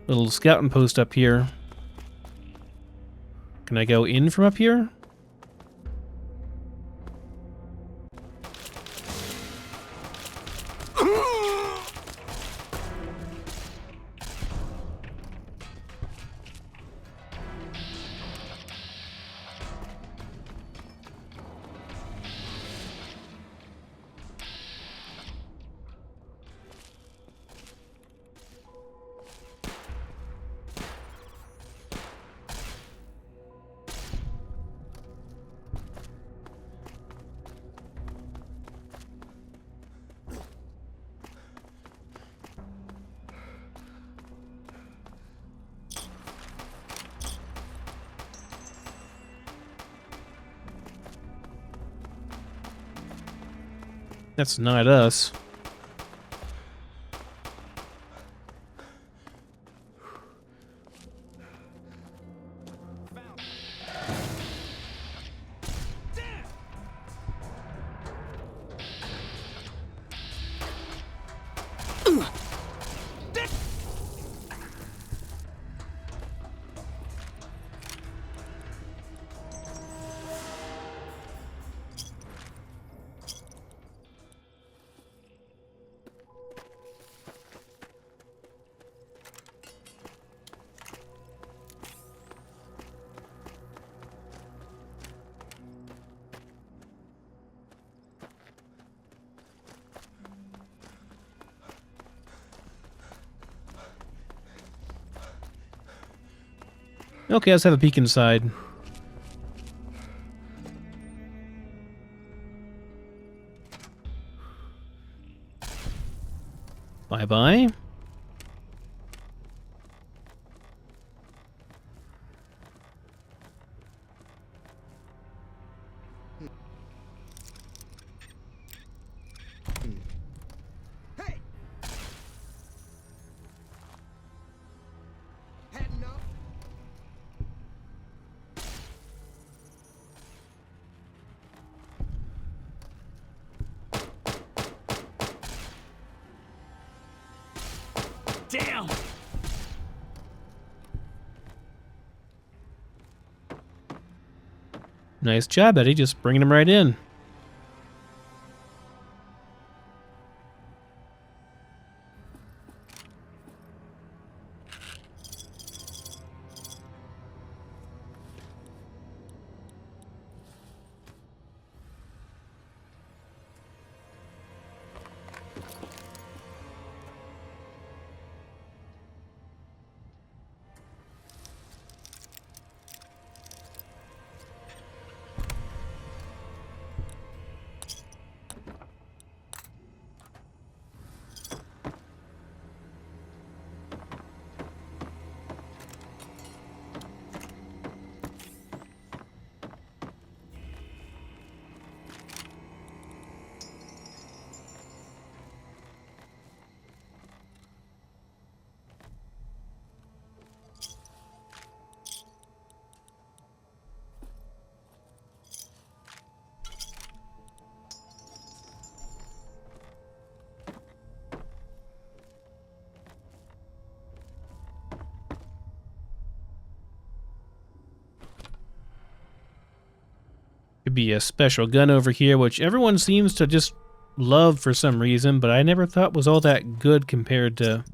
Little scouting post up here. Can I go in from up here? That's not us. Okay, let's have a peek inside. Bye-bye. Damn! Nice job, Eddie. Just bringing him right in. Could be a special gun over here, which everyone seems to just love for some reason, but I never thought was all that good compared to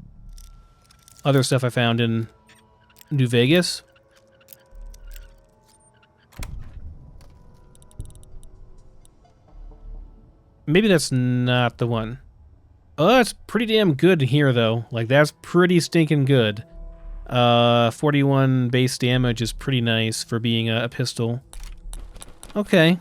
other stuff I found in New Vegas. Maybe that's not the one. Oh, that's pretty damn good here, though. Like, that's pretty stinking good. 41 base damage is pretty nice for being a pistol. Okay.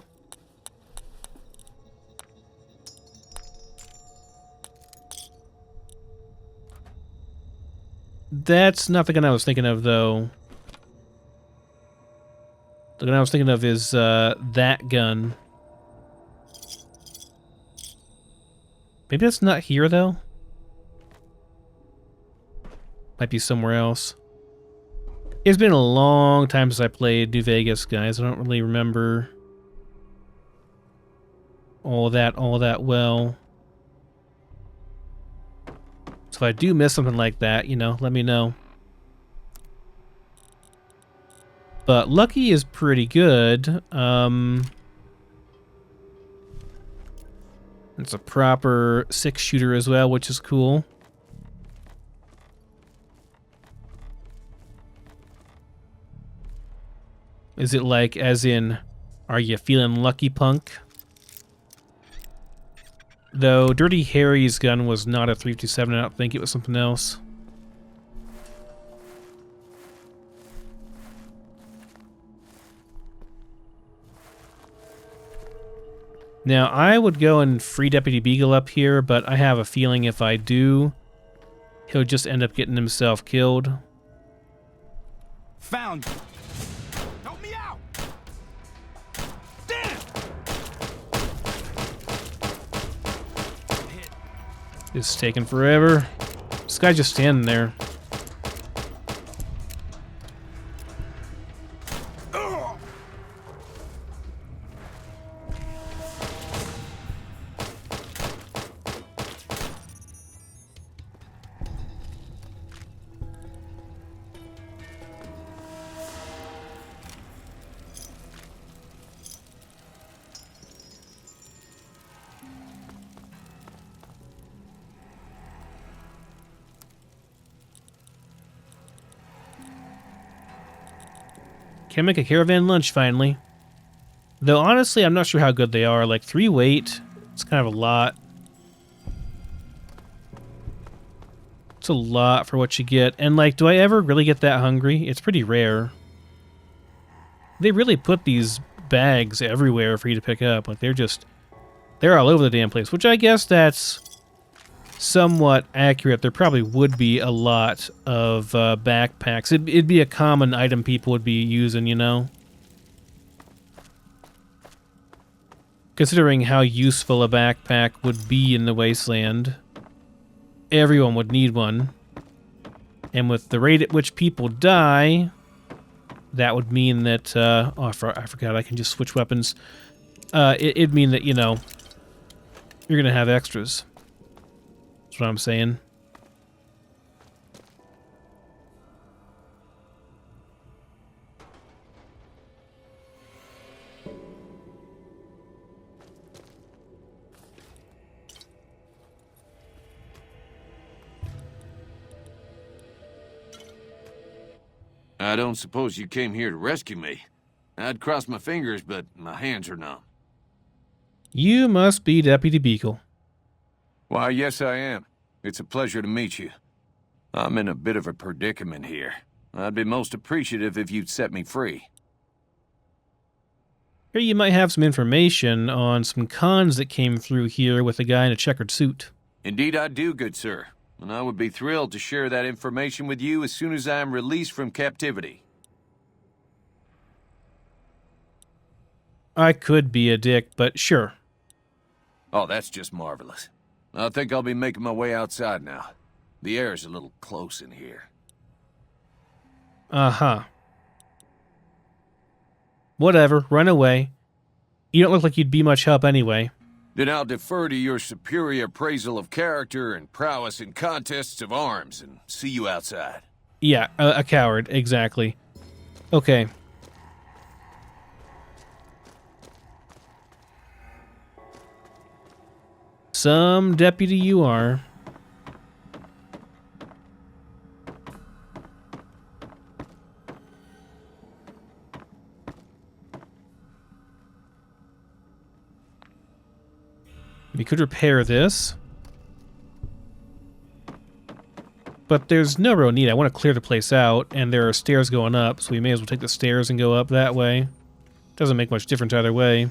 That's not the gun I was thinking of, though. The gun I was thinking of is that gun. Maybe that's not here, though. Might be somewhere else. It's been a long time since I played New Vegas, guys. I don't really remember all that well. So if I do miss something like that, you know, let me know. But Lucky is pretty good. It's a proper 6-shooter as well, which is cool. Is it like, as in, are you feeling lucky, punk? Though Dirty Harry's gun was not a 357, I don't think it was something else. Now, I would go and free Deputy Beagle up here, but I have a feeling if I do, he'll just end up getting himself killed. Found you. Help me out! Damn! It's taking forever. This guy's just standing there. Can make a caravan lunch finally. Though honestly, I'm not sure how good they are. Like 3 weight, it's kind of a lot. It's a lot for what you get. And like, do I ever really get that hungry? It's pretty rare. They really put these bags everywhere for you to pick up. Like they're all over the damn place, which I guess that's somewhat accurate. There probably would be a lot of backpacks. It'd be a common item people would be using, you know? Considering how useful a backpack would be in the Wasteland, everyone would need one. And with the rate at which people die, that would mean that... I forgot I can just switch weapons. It'd mean that, you know, you're going to have extras. That's what I'm saying. I don't suppose you came here to rescue me. I'd cross my fingers, but my hands are numb. You must be Deputy Beagle. Why, yes, I am. It's a pleasure to meet you. I'm in a bit of a predicament here. I'd be most appreciative if you'd set me free. Here you might have some information on some cons that came through here with a guy in a checkered suit. Indeed I do, good sir. And I would be thrilled to share that information with you as soon as I am released from captivity. I could be a dick, but sure. Oh, that's just marvelous. I think I'll be making my way outside now. The air's a little close in here. Uh-huh. Whatever, run away. You don't look like you'd be much help anyway. Then I'll defer to your superior appraisal of character and prowess in contests of arms and see you outside. Yeah, a coward, exactly. Okay. Some deputy you are. We could repair this. But there's no real need. I want to clear the place out, and there are stairs going up, so we may as well take the stairs and go up that way. Doesn't make much difference either way.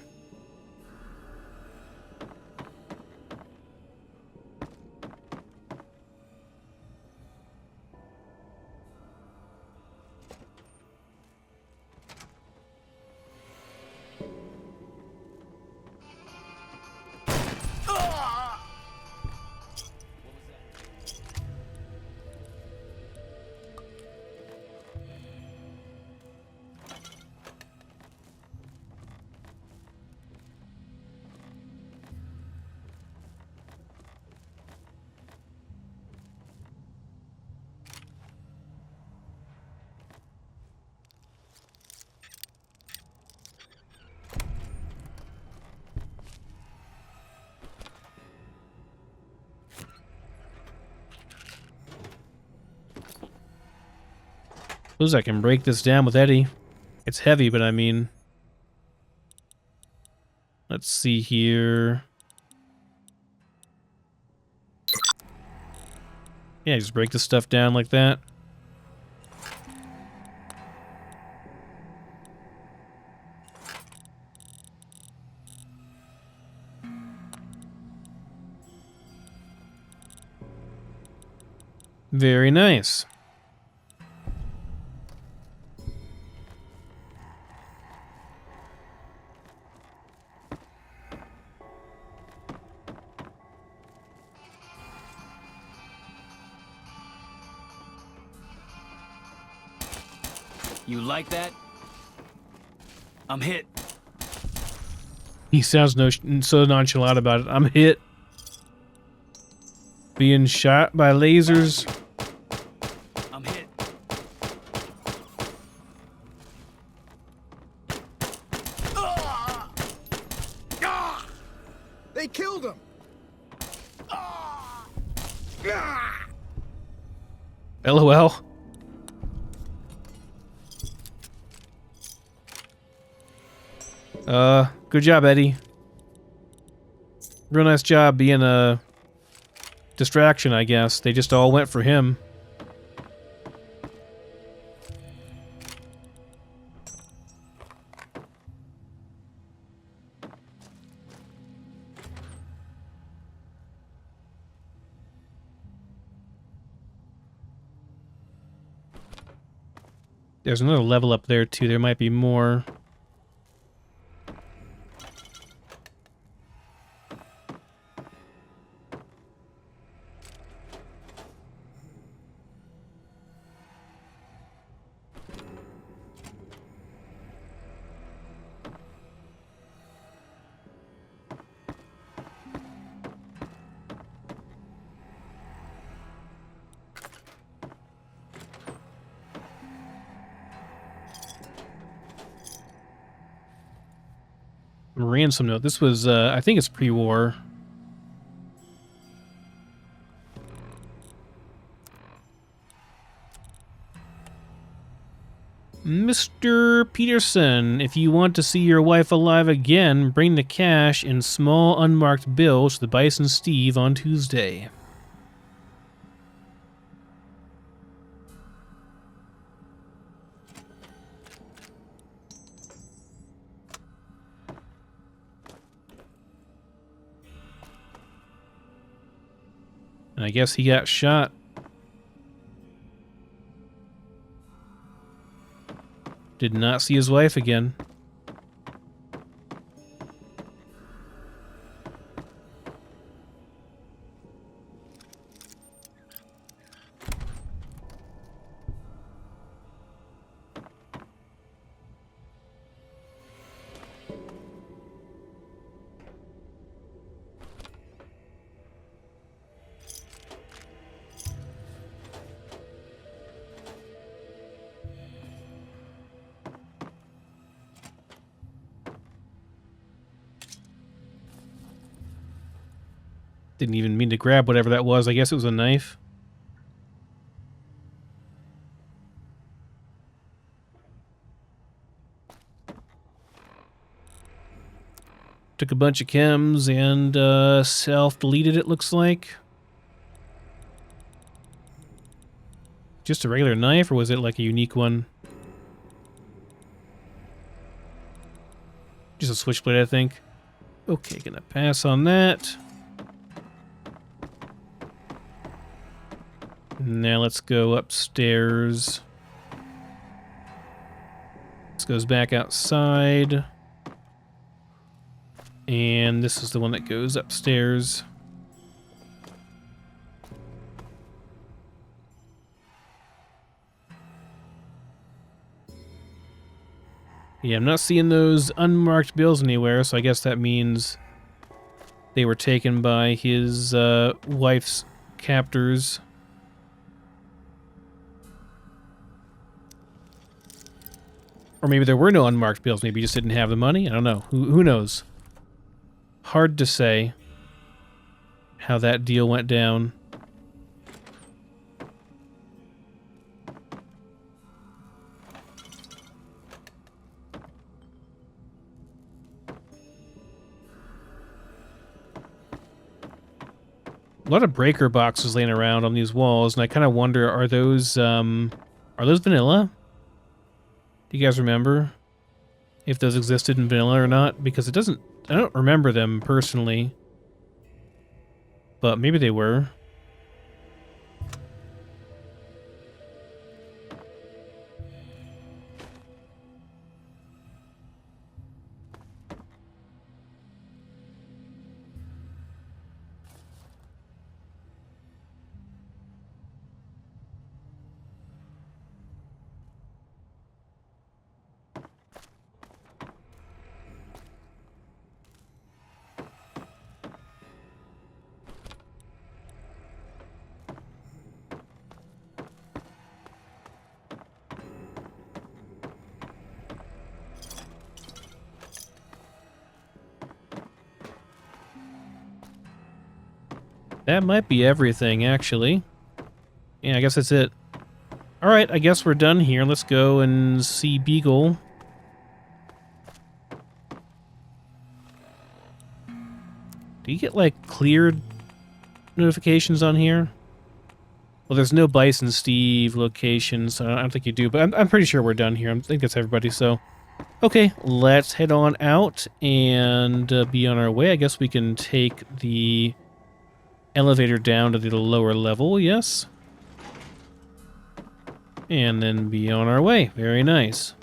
Suppose I can break this down with Eddie. It's heavy, but I mean... Let's see here... Yeah, just break the stuff down like that. Very nice. You like that? I'm hit. He sounds so nonchalant about it. I'm hit. Being shot by lasers. I'm hit. They killed him! LOL. Good job, Eddie. Real nice job being a distraction, I guess. They just all went for him. There's another level up there, too. There might be more. Ransom note. This was, I think it's pre-war. Mr. Peterson, if you want to see your wife alive again, bring the cash in small unmarked bills to the Bison Steve on Tuesday. And I guess he got shot. Did not see his wife again. Didn't even mean to grab whatever that was. I guess it was a knife. Took a bunch of chems and self-deleted, it looks like. Just a regular knife, or was it like a unique one? Just a switchblade, I think. Okay, gonna pass on that. Now let's go upstairs. This goes back outside. And this is the one that goes upstairs. Yeah, I'm not seeing those unmarked bills anywhere, so I guess that means they were taken by his wife's captors. Or maybe there were no unmarked bills. Maybe he just didn't have the money. I don't know. Who knows? Hard to say how that deal went down. A lot of breaker boxes laying around on these walls, and I kind of wonder, are those vanilla? Do you guys remember if those existed in vanilla or not? Because I don't remember them personally, but maybe they were. That might be everything, actually. Yeah, I guess that's it. Alright, I guess we're done here. Let's go and see Beagle. Do you get, like, cleared notifications on here? Well, there's no Bison Steve locations, so I don't think you do, but I'm pretty sure we're done here. I think that's everybody, so... Okay, let's head on out and be on our way. I guess we can take the elevator down to the lower level, yes? And then be on our way. Very nice.